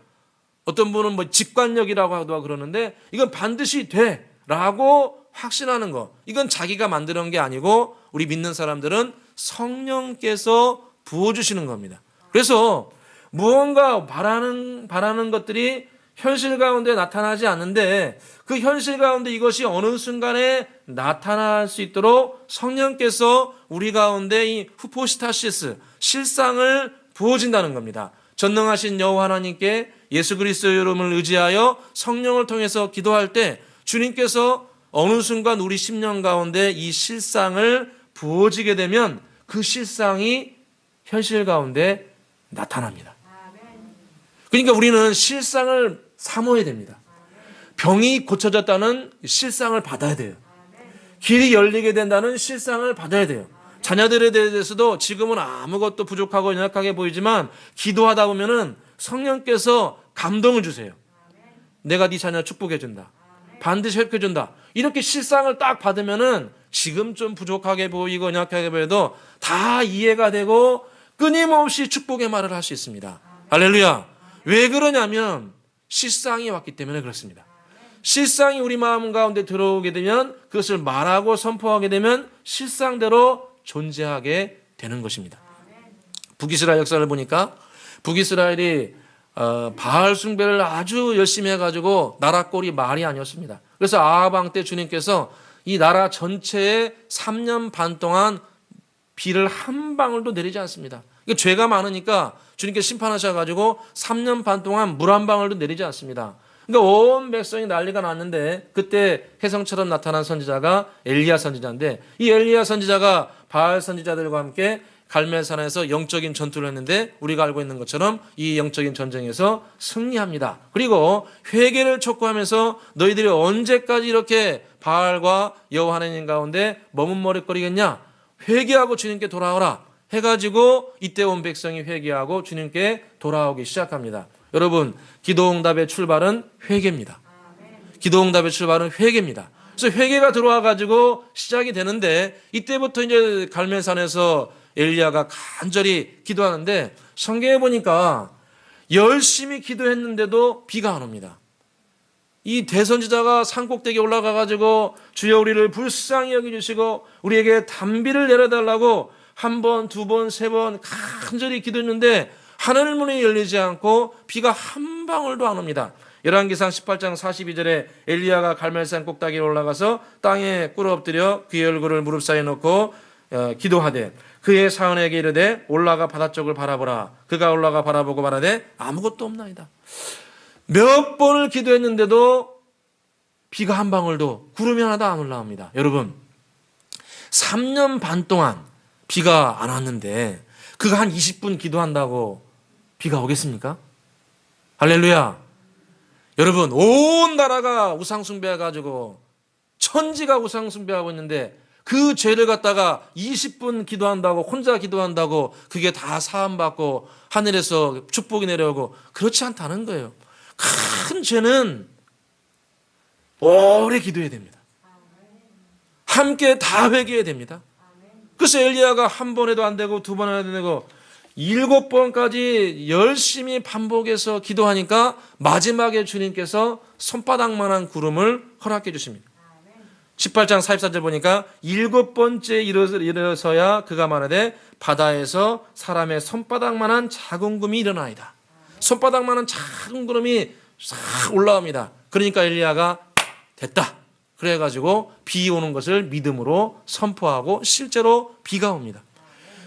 어떤 분은 뭐 직관력이라고 하고 그러는데 이건 반드시 돼라고 확신하는 거. 이건 자기가 만드는 게 아니고 우리 믿는 사람들은 성령께서 부어주시는 겁니다. 그래서 무언가 바라는 것들이 현실 가운데 나타나지 않는데 그 현실 가운데 이것이 어느 순간에 나타날 수 있도록 성령께서 우리 가운데 이 후포스타시스 실상을 부어진다는 겁니다. 전능하신 여호와 하나님께 예수 그리스도의 이름을 의지하여 성령을 통해서 기도할 때 주님께서 어느 순간 우리 심령 가운데 이 실상을 부어지게 되면 그 실상이 현실 가운데 나타납니다. 그러니까 우리는 실상을 사모해야 됩니다. 병이 고쳐졌다는 실상을 받아야 돼요. 길이 열리게 된다는 실상을 받아야 돼요. 자녀들에 대해서도 지금은 아무것도 부족하고 연약하게 보이지만 기도하다 보면은 성령께서 감동을 주세요. 내가 네 자녀 축복해 준다. 반드시 회복해 준다. 이렇게 실상을 딱 받으면은 지금 좀 부족하게 보이고 연약하게 보여도 다 이해가 되고 끊임없이 축복의 말을 할 수 있습니다. 할렐루야. 왜 그러냐면 실상이 왔기 때문에 그렇습니다. 실상이 우리 마음 가운데 들어오게 되면 그것을 말하고 선포하게 되면 실상대로 존재하게 되는 것입니다. 북이스라엘 역사를 보니까 북이스라엘이 바알 숭배를 아주 열심히 해가지고 나라 꼴이 말이 아니었습니다. 그래서 아합 왕 때 주님께서 이 나라 전체에 3년 반 동안 비를 한 방울도 내리지 않습니다. 죄가 많으니까 주님께서 심판하셔가지고 3년 반 동안 물 한 방울도 내리지 않습니다. 그러니까 온 백성이 난리가 났는데 그때 혜성처럼 나타난 선지자가 엘리야 선지자인데 이 엘리야 선지자가 바알 선지자들과 함께 갈멜산에서 영적인 전투를 했는데 우리가 알고 있는 것처럼 이 영적인 전쟁에서 승리합니다. 그리고 회개를 촉구하면서 너희들이 언제까지 이렇게 바알과 여호와 하나님 가운데 머뭇머릿거리겠냐? 회개하고 주님께 돌아오라 해가지고 이때 온 백성이 회개하고 주님께 돌아오기 시작합니다. 여러분, 기도응답의 출발은 회개입니다. 기도응답의 출발은 회개입니다. 그래서 회개가 들어와가지고 시작이 되는데 이때부터 이제 갈멜산에서 엘리야가 간절히 기도하는데 성경에 보니까 열심히 기도했는데도 비가 안 옵니다. 이 대선지자가 산꼭대기에 올라가가지고 주여 우리를 불쌍히 여겨주시고 우리에게 단비를 내려달라고 한 번, 두 번, 세 번 간절히 기도했는데 하늘 문이 열리지 않고 비가 한 방울도 안 옵니다. 열왕기상 18장 42절에 엘리야가 갈멜산 꼭대기에 올라가서 땅에 꿇어 엎드려 그의 얼굴을 무릎 사이에 놓고 기도하되 그의 사원에게 이르되 올라가 바다 쪽을 바라보라. 그가 올라가 바라보고 말하되 아무것도 없나이다. 몇 번을 기도했는데도 비가 한 방울도 구름이 하나도 안 올라옵니다. 여러분 3년 반 동안 비가 안 왔는데 그가 한 20분 기도한다고 비가 오겠습니까? 할렐루야. 여러분 온 나라가 우상숭배해가지고 천지가 우상숭배하고 있는데 그 죄를 갖다가 20분 기도한다고 혼자 기도한다고 그게 다 사함받고 하늘에서 축복이 내려오고 그렇지 않다는 거예요. 큰 죄는 오래 기도해야 됩니다. 함께 다 회개해야 됩니다. 그래서 엘리야가 한 번에도 안 되고 두 번 해도 되고 7번까지 열심히 반복해서 기도하니까 마지막에 주님께서 손바닥만한 구름을 허락해 주십니다. 18장 44절 보니까 7번째 일어서야 그가 말하되 바다에서 사람의 손바닥만한 작은 구름이 일어나이다. 손바닥만한 작은 구름이 싹 올라옵니다. 그러니까 엘리야가 됐다. 그래가지고 비 오는 것을 믿음으로 선포하고 실제로 비가 옵니다.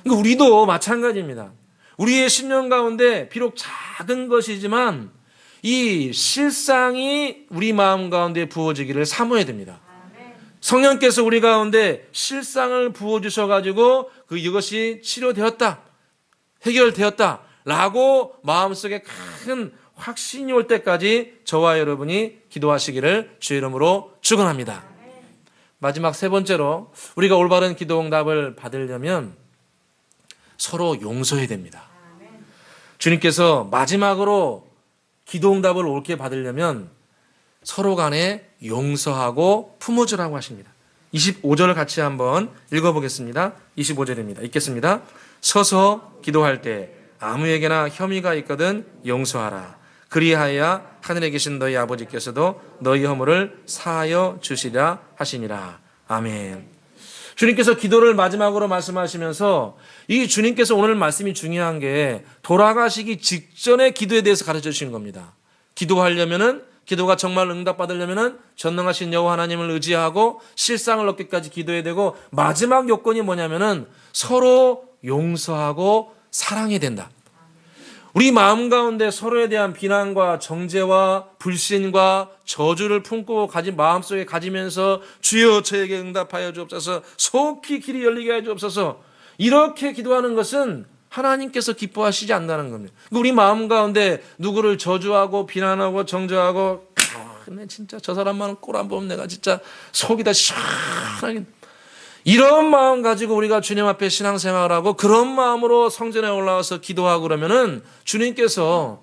그러니까 우리도 마찬가지입니다. 우리의 심령 가운데 비록 작은 것이지만 이 실상이 우리 마음 가운데 부어지기를 사모해야 됩니다. 성령께서 우리 가운데 실상을 부어주셔가지고 이것이 치료되었다, 해결되었다 라고 마음속에 큰 확신이 올 때까지 저와 여러분이 기도하시기를 주의 이름으로 축원합니다. 마지막 세 번째로 우리가 올바른 기도 응답을 받으려면 서로 용서해야 됩니다. 주님께서 마지막으로 기도 응답을 옳게 받으려면 서로 간에 용서하고 품어주라고 하십니다. 25절을 같이 한번 읽어보겠습니다. 25절입니다. 읽겠습니다. 서서 기도할 때 아무에게나 혐의가 있거든 용서하라. 그리하여 하늘에 계신 너희 아버지께서도 너희 허물을 사하여 주시리라 하시니라. 아멘. 주님께서 기도를 마지막으로 말씀하시면서 이 주님께서 오늘 말씀이 중요한 게 돌아가시기 직전에 기도에 대해서 가르쳐 주시는 겁니다. 기도하려면은 기도가 정말 응답받으려면은 전능하신 여호와 하나님을 의지하고 실상을 얻기까지 기도해야 되고 마지막 요건이 뭐냐면은 서로 용서하고 사랑해야 된다. 우리 마음 가운데 서로에 대한 비난과 정죄와 불신과 저주를 품고 가진 마음속에 가지면서 주여 저에게 응답하여 주옵소서, 속히 길이 열리게 해 주옵소서, 이렇게 기도하는 것은 하나님께서 기뻐하시지 않는다는 겁니다. 우리 마음 가운데 누구를 저주하고 비난하고 정죄하고 내 진짜 저 사람만 꼴 안 보면 내가 진짜 속이 다 시원하게, 이런 마음 가지고 우리가 주님 앞에 신앙생활을 하고 그런 마음으로 성전에 올라와서 기도하고 그러면은 주님께서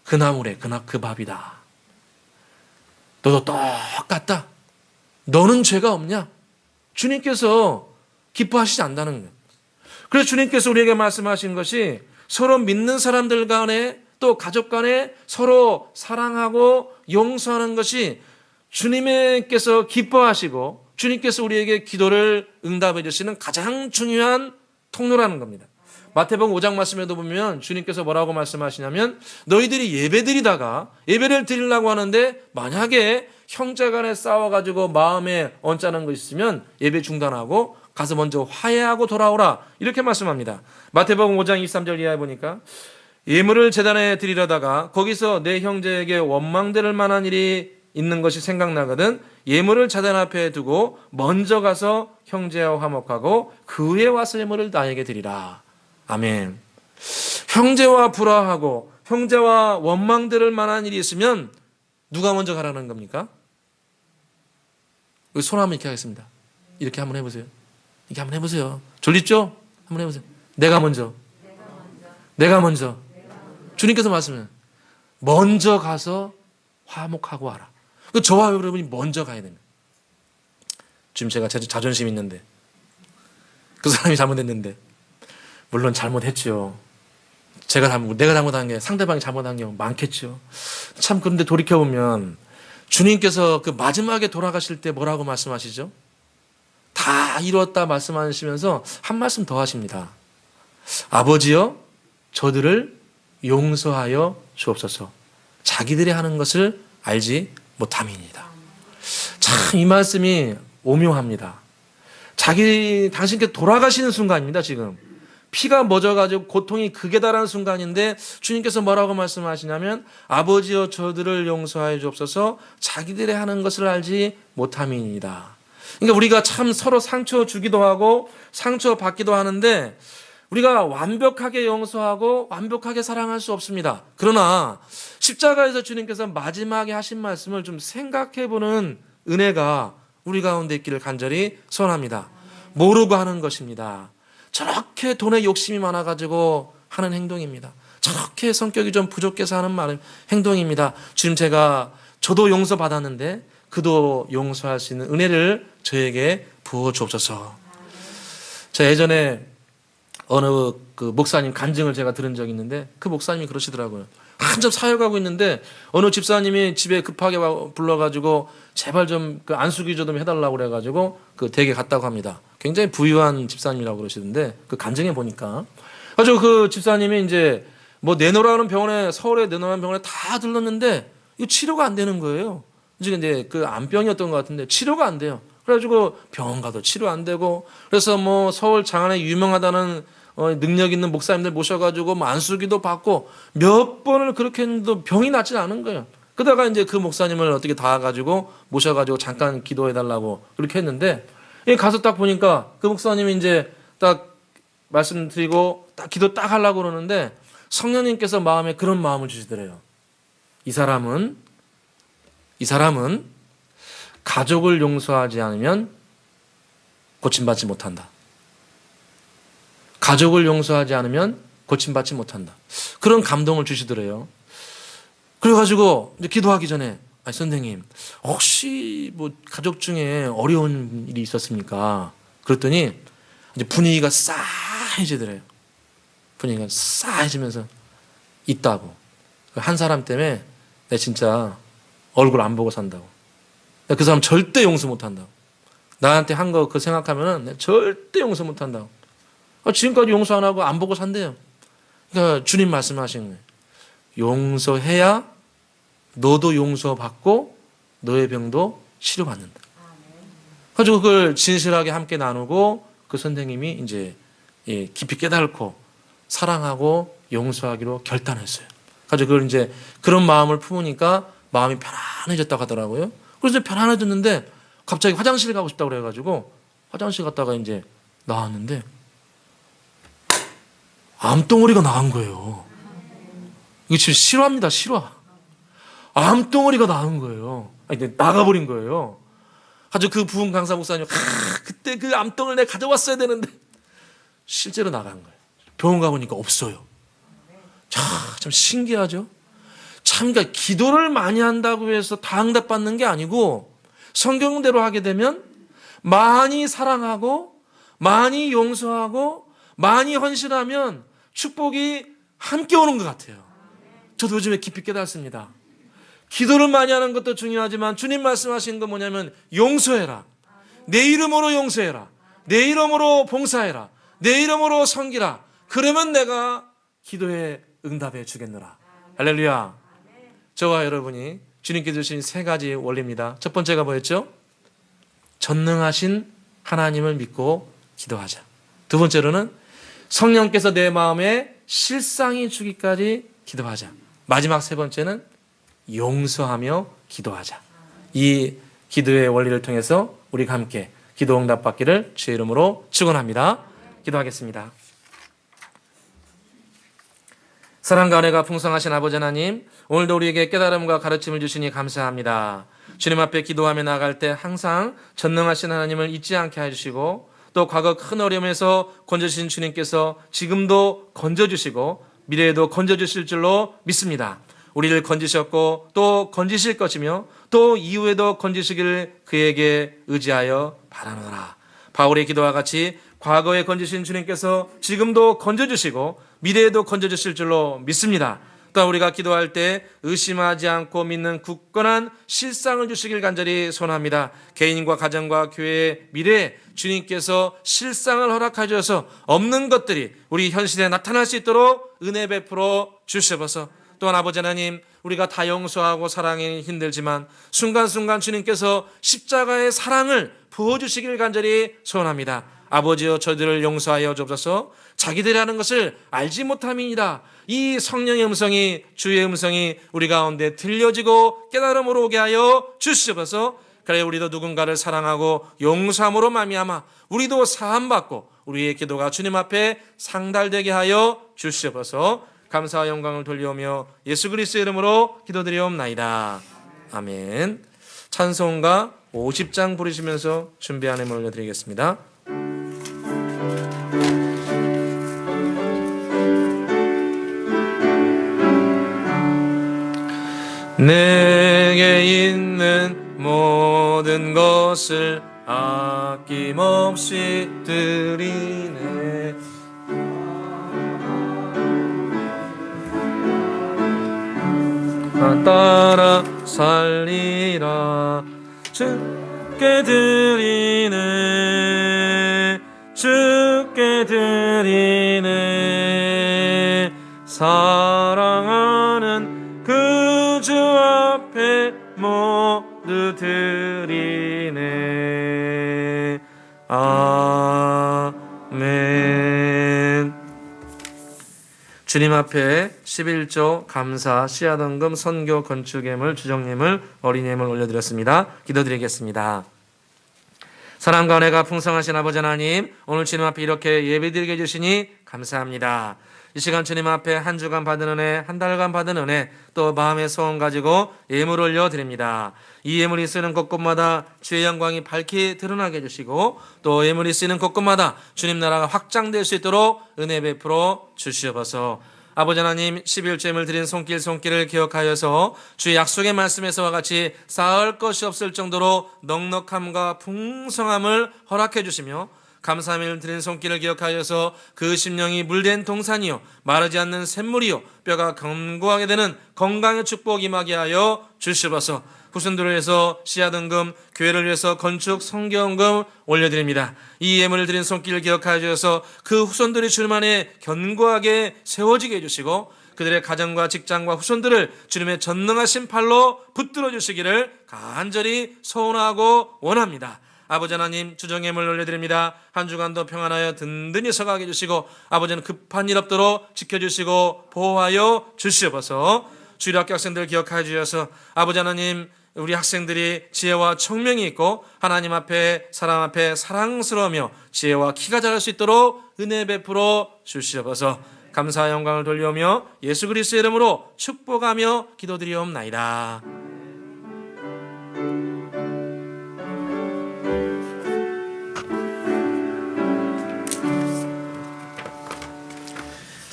그 나물에 그 밥이다, 너도 똑같다, 너는 죄가 없냐, 주님께서 기뻐하시지 않는다는 거예요. 그래서 주님께서 우리에게 말씀하신 것이 서로 믿는 사람들 간에 또 가족 간에 서로 사랑하고 용서하는 것이 주님께서 기뻐하시고 주님께서 우리에게 기도를 응답해 주시는 가장 중요한 통로라는 겁니다. 마태복음 5장 말씀에도 보면 주님께서 뭐라고 말씀하시냐면, 너희들이 예배드리다가 예배를 드리려고 하는데 만약에 형제 간에 싸워가지고 마음에 언짢은 거 있으면 예배 중단하고 가서 먼저 화해하고 돌아오라, 이렇게 말씀합니다. 마태복음 5장 23절 이하에 보니까, 예물을 제단에 드리려다가 거기서 내 형제에게 원망될 만한 일이 있는 것이 생각나거든 예물을 제단 앞에 두고 먼저 가서 형제와 화목하고 그 후에 와서 예물을 나에게 드리라. 아멘. 형제와 불화하고 형제와 원망될 만한 일이 있으면 누가 먼저 가라는 겁니까? 손 한번 이렇게 하겠습니다. 이렇게 한번 해보세요. 이렇게 한번 해보세요. 졸립죠? 한번 해보세요. 내가 먼저. 주님께서 말씀해요. 먼저 가서 화목하고 와라. 저와 여러분이 먼저 가야 됩니다. 지금 제가 자존심 있는데, 그 사람이 잘못했는데, 물론 잘못했죠. 내가 잘못한 게, 상대방이 잘못한 게 많겠죠. 참, 그런데 돌이켜보면 주님께서 그 마지막에 돌아가실 때 뭐라고 말씀하시죠? 다 이루었다 말씀하시면서 한 말씀 더 하십니다. 아버지여, 저들을 용서하여 주옵소서. 자기들이 하는 것을 알지 못함이니이다. 참, 이 말씀이 오묘합니다. 당신께 돌아가시는 순간입니다. 지금 피가 멎어가지고 고통이 극에 달하는 순간인데 주님께서 뭐라고 말씀하시냐면, 아버지여 저들을 용서하여 주옵소서, 자기들이 하는 것을 알지 못함이니이다. 그러니까 우리가 참 서로 상처 주기도 하고 상처 받기도 하는데 우리가 완벽하게 용서하고 완벽하게 사랑할 수 없습니다. 그러나 십자가에서 주님께서 마지막에 하신 말씀을 좀 생각해보는 은혜가 우리 가운데 있기를 간절히 소원합니다. 모르고 하는 것입니다. 저렇게 돈에 욕심이 많아가지고 하는 행동입니다. 저렇게 성격이 좀 부족해서 하는 행동입니다. 지금 저도 용서받았는데 그도 용서할 수 있는 은혜를 저에게 부어 주옵소서. 제가 예전에 어느 그 목사님 간증을 제가 들은 적이 있는데, 그 목사님이 그러시더라고요. 한참 사역하고 있는데 어느 집사님이 집에 급하게 불러가지고 제발 좀 그 안수기도 좀 해달라고 그래가지고 그 댁에 갔다고 합니다. 굉장히 부유한 집사님이라고 그러시던데, 그 간증해 보니까 아주 그 집사님이 이제 뭐 내놓으라는 병원에, 서울에 내놓으라는 병원에 다 들렀는데 이거 치료가 안 되는 거예요. 이제 그 암병이었던 것 같은데 치료가 안 돼요. 그래가지고 병원 가도 치료 안 되고, 그래서 뭐 서울 장안에 유명하다는 능력 있는 목사님들 모셔가지고 뭐 안수기도 받고 몇 번을 그렇게 했는데도 병이 낫지 않은 거예요. 그러다가 이제 그 목사님을 어떻게 다 가지고 모셔가지고 잠깐 기도해달라고 그렇게 했는데, 가서 딱 보니까 그 목사님이 이제 딱 말씀드리고 딱 기도 딱 하려고 그러는데 성령님께서 마음에 그런 마음을 주시더래요. 이 사람은 가족을 용서하지 않으면 고침받지 못한다. 가족을 용서하지 않으면 고침받지 못한다. 그런 감동을 주시더래요. 그래가지고 이제 기도하기 전에, 선생님 혹시 뭐 가족 중에 어려운 일이 있었습니까? 그랬더니 이제 분위기가 싸해지더래요. 분위기가 싸해지면서 있다고. 한 사람 때문에 내 진짜 얼굴 안 보고 산다고. 그 사람 절대 용서 못한다고. 나한테 한 거 그거 생각하면은 내가 절대 용서 못한다고. 지금까지 용서 안 하고 안 보고 산대요. 그러니까 주님 말씀하신 거예요. 용서해야 너도 용서받고 너의 병도 치료받는다. 그래서 그걸 진실하게 함께 나누고 그 선생님이 이제 깊이 깨닫고 사랑하고 용서하기로 결단했어요. 그래서 그걸 이제 그런 마음을 품으니까 마음이 편안해졌다고 하더라고요. 그래서 편안해졌는데 갑자기 화장실 가고 싶다고 그래가지고 화장실 갔다가 이제 나왔는데 암덩어리가 나간 거예요. 이거 지금 실화입니다, 실화. 암덩어리가 나간 거예요. 아니, 나가버린 거예요. 아주 그 부흥 강사 목사님, 그때 그 암덩을 내가 가져왔어야 되는데 실제로 나간 거예요. 병원 가보니까 없어요. 참 신기하죠. 참 그러니까 기도를 많이 한다고 해서 다 응답받는 게 아니고 성경대로 하게 되면 많이 사랑하고 많이 용서하고 많이 헌신하면 축복이 함께 오는 것 같아요. 저도 요즘에 깊이 깨닫습니다. 기도를 많이 하는 것도 중요하지만 주님 말씀하신 건 뭐냐면 용서해라. 내 이름으로 용서해라. 내 이름으로 봉사해라. 내 이름으로 섬기라. 그러면 내가 기도에 응답해 주겠노라. 할렐루야. 저와 여러분이 주님께 주신 세 가지 원리입니다. 첫 번째가 뭐였죠? 전능하신 하나님을 믿고 기도하자. 두 번째로는 성령께서 내 마음에 실상이 주기까지 기도하자. 마지막 세 번째는 용서하며 기도하자. 이 기도의 원리를 통해서 우리가 함께 기도 응답 받기를 주의 이름으로 축원합니다. 기도하겠습니다. 사랑과 은혜가 풍성하신 아버지 하나님, 오늘도 우리에게 깨달음과 가르침을 주시니 감사합니다. 주님 앞에 기도하며 나아갈 때 항상 전능하신 하나님을 잊지 않게 해주시고 또 과거 큰 어려움에서 건져주신 주님께서 지금도 건져주시고 미래에도 건져주실 줄로 믿습니다. 우리를 건지셨고 또 건지실 것이며 또 이후에도 건지시기를 그에게 의지하여 바라노라. 바울의 기도와 같이 과거에 건지신 주님께서 지금도 건져주시고 미래에도 건져주실 줄로 믿습니다. 또 우리가 기도할 때 의심하지 않고 믿는 굳건한 실상을 주시길 간절히 소원합니다. 개인과 가정과 교회의 미래에 주님께서 실상을 허락해 주셔서 없는 것들이 우리 현실에 나타날 수 있도록 은혜 베풀어 주시옵소서. 또한 아버지 하나님, 우리가 다 용서하고 사랑이 힘들지만 순간순간 주님께서 십자가의 사랑을 부어주시길 간절히 소원합니다. 아버지여 저들을 용서하여 주옵소서. 자기들이 하는 것을 알지 못함이니라. 이 성령의 음성이, 주의 음성이 우리 가운데 들려지고 깨달음으로 오게 하여 주시옵소서. 그래 우리도 누군가를 사랑하고 용서함으로 말미암아 우리도 사함받고 우리의 기도가 주님 앞에 상달되게 하여 주시옵소서. 감사와 영광을 돌려오며 예수 그리스도의 이름으로 기도드리옵나이다. 아멘. 찬송가 50장 부르시면서 준비한 음을 올려드리겠습니다. 내게 있는 모든 것을 아낌없이 드리네. 따라 살리라. 주께 드리네. 주께 드리네. 사랑하는 그 주 앞에 모두 드리네. 아멘. 주님 앞에 11조 감사 씨앗원금 선교 건축예물 주정예물 어린예물 올려드렸습니다. 기도드리겠습니다. 사랑과 은혜가 풍성하신 아버지 하나님, 오늘 주님 앞에 이렇게 예배드리게 해주시니 감사합니다. 이 시간 주님 앞에 한 주간 받은 은혜, 한 달간 받은 은혜, 또 마음의 소원 가지고 예물 올려드립니다. 이 예물이 쓰는 곳곳마다 주의 영광이 밝히 드러나게 해주시고 또 예물이 쓰이는 곳곳마다 주님 나라가 확장될 수 있도록 은혜 베풀어 주시옵소서. 아버지 하나님, 11조임을 드린 손길을 기억하여서 주의 약속의 말씀에서와 같이 쌓을 것이 없을 정도로 넉넉함과 풍성함을 허락해 주시며 감사함을 드린 손길을 기억하여서 그 심령이 물된 동산이요 마르지 않는 샘물이요 뼈가 견고하게 되는 건강의 축복 임하게 하여 주시옵소서. 후손들을 위해서 씨앗원금, 교회를 위해서 건축 성경금 올려드립니다. 이 예물을 드린 손길을 기억하여 주셔서 그 후손들이 주님 안에 견고하게 세워지게 해주시고 그들의 가정과 직장과 후손들을 주님의 전능하신 팔로 붙들어 주시기를 간절히 소원하고 원합니다. 아버지 하나님 주정의 힘을 올려드립니다. 한 주간도 평안하여 든든히 서가게 해주시고 아버지는 급한 일 없도록 지켜주시고 보호하여 주시옵소서. 주일학교 학생들 기억하여 주셔서 아버지 하나님 우리 학생들이 지혜와 청명이 있고 하나님 앞에 사람 앞에 사랑스러우며 지혜와 키가 자랄 수 있도록 은혜 베풀어 주시옵소서. 감사와 영광을 돌려오며 예수 그리스도의 이름으로 축복하며 기도드리옵나이다.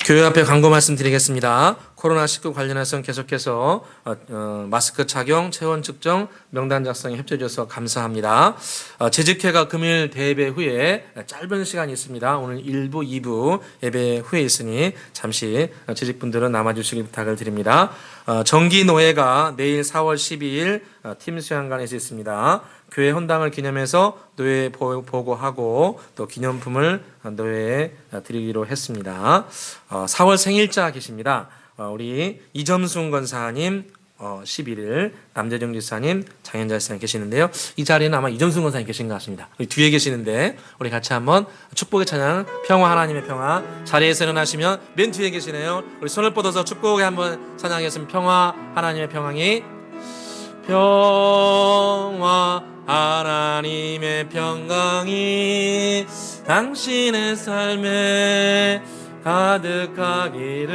교회 앞에 광고 말씀드리겠습니다. 코로나19 관련해서 계속해서 마스크 착용, 체온 측정, 명단 작성에 협조해 주셔서 감사합니다. 재직회가 금일 대예배 후에 짧은 시간이 있습니다. 오늘 1부, 2부 예배 후에 있으니 잠시 재직분들은 남아주시기 부탁을 드립니다. 정기노회가 내일 4월 12일 팀 수양관에서 있습니다. 교회 헌당을 기념해서 노회에 보고하고 또 기념품을 노회에 드리기로 했습니다. 4월 생일자 계십니다. 우리 이점순 권사님 11일, 남재정 지사님, 장현자 지사님 계시는데요. 이 자리에는 아마 이점순 권사님 계신 것 같습니다. 우리 뒤에 계시는데 우리 같이 한번 축복의 찬양, 평화 하나님의 평화. 자리에서 일어나시면 맨 뒤에 계시네요. 우리 손을 뻗어서 축복에 한번 찬양했으면 평화 하나님의 평강이 평화 하나님의 평강이 당신의 삶에 가득하기를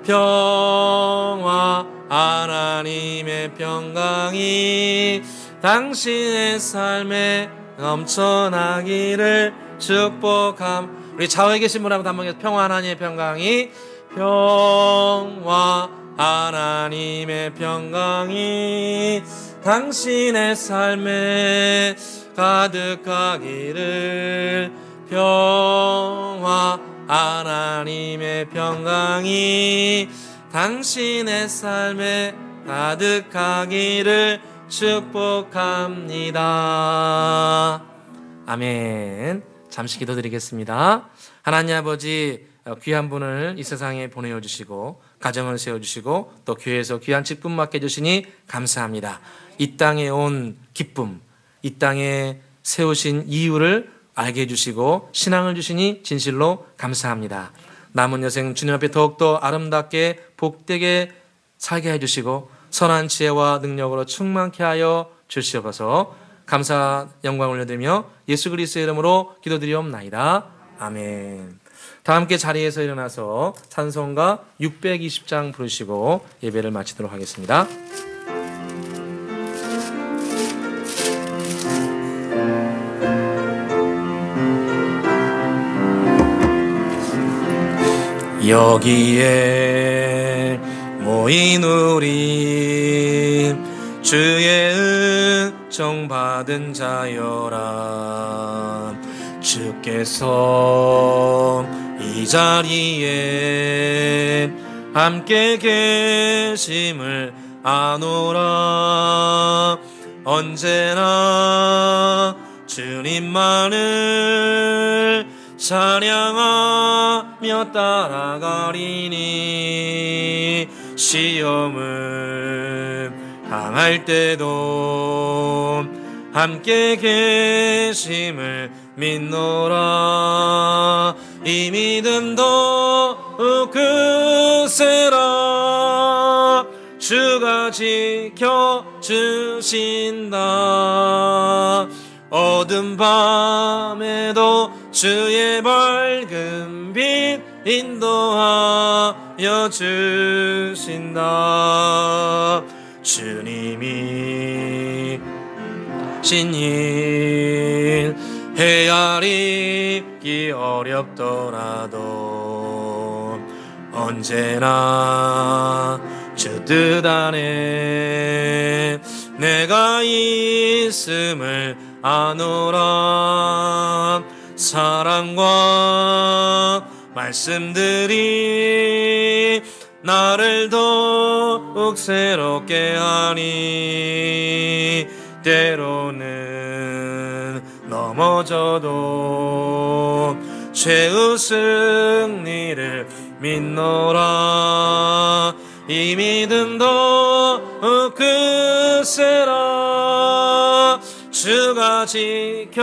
평화 하나님의 평강이 당신의 삶에 넘쳐나기를 축복함. 우리 좌우에 계신 분하고 한번 해서 평화 하나님의 평강이 평화 하나님의 평강이 당신의 삶에 가득하기를 평화 하나님의 평강이 당신의 삶에 가득하기를 축복합니다. 아멘. 잠시 기도드리겠습니다. 하나님 아버지 귀한 분을 이 세상에 보내어주시고 가정을 세워주시고 또 교회에서 귀한 직분 맡겨주시니 감사합니다. 이 땅에 온 기쁨, 이 땅에 세우신 이유를 알게 해주시고 신앙을 주시니 진실로 감사합니다. 남은 여생 주님 앞에 더욱더 아름답게 복되게 살게 해주시고 선한 지혜와 능력으로 충만케 하여 주시옵소서. 감사 영광을 올려드리며 예수 그리스도의 이름으로 기도드리옵나이다. 아멘. 다 함께 자리에서 일어나서 찬송가 620장 부르시고 예배를 마치도록 하겠습니다. 여기에 모인 우리 주의 은총 받은 자여라. 주께서 이 자리에 함께 계심을 아노라. 언제나 주님만을 찬양하며 따라가리니 시험을 당할 때도 함께 계심을 믿노라. 이 믿음 더욱 크세라. 주가 지켜주신다. 어두운 밤에도 주의 밝은 빛 인도하여 주신다. 주님이 신일 헤아리기 어렵더라도 언제나 주 뜻 안에 내가 있음을 아노라. 사랑과 말씀들이 나를 더욱 새롭게 하니 때로는 넘어져도 최후 승리를 믿노라. 이 믿음 더욱 크세라. 주가 지켜주신다.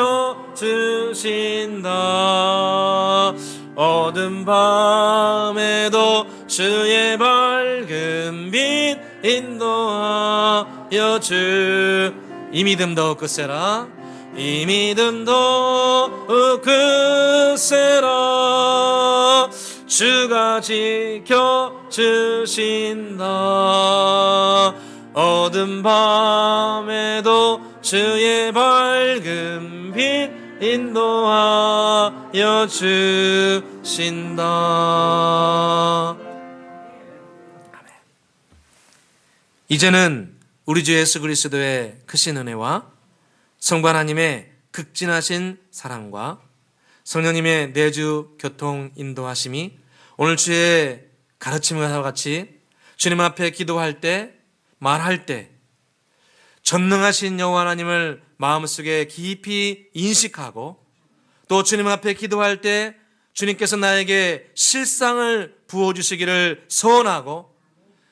어둠 밤에도 주의 밝은 빛 인도하여 주. 이 믿음 더욱 크세라. 이 믿음 더욱 크세라. 주가 지켜주신다. 어둠 밤에도 주의 밝은 빛 인도하여 주신다. 아멘. 이제는 우리 주 예수 그리스도의 크신 은혜와 성부 하나님의 극진하신 사랑과 성령님의 내주 교통 인도하심이 오늘 주의 가르침과 같이 주님 앞에 기도할 때, 말할 때 전능하신 여호와 하나님을 마음속에 깊이 인식하고, 또 주님 앞에 기도할 때 주님께서 나에게 실상을 부어주시기를 소원하고,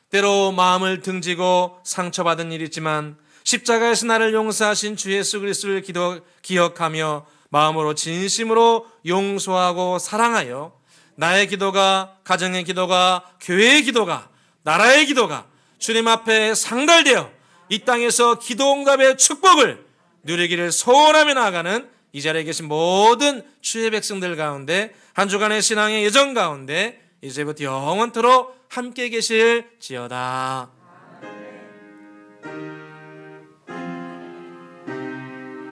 때로 마음을 등지고 상처받은 일이 있지만 십자가에서 나를 용서하신 주 예수 그리스도를 기억하며 마음으로 진심으로 용서하고 사랑하여 나의 기도가, 가정의 기도가, 교회의 기도가, 나라의 기도가 주님 앞에 상달되어 이 땅에서 기도 응답의 축복을 누리기를 소원하며 나아가는 이 자리에 계신 모든 주의 백성들 가운데 한 주간의 신앙의 여정 가운데 이제부터 영원토록 함께 계실지어다.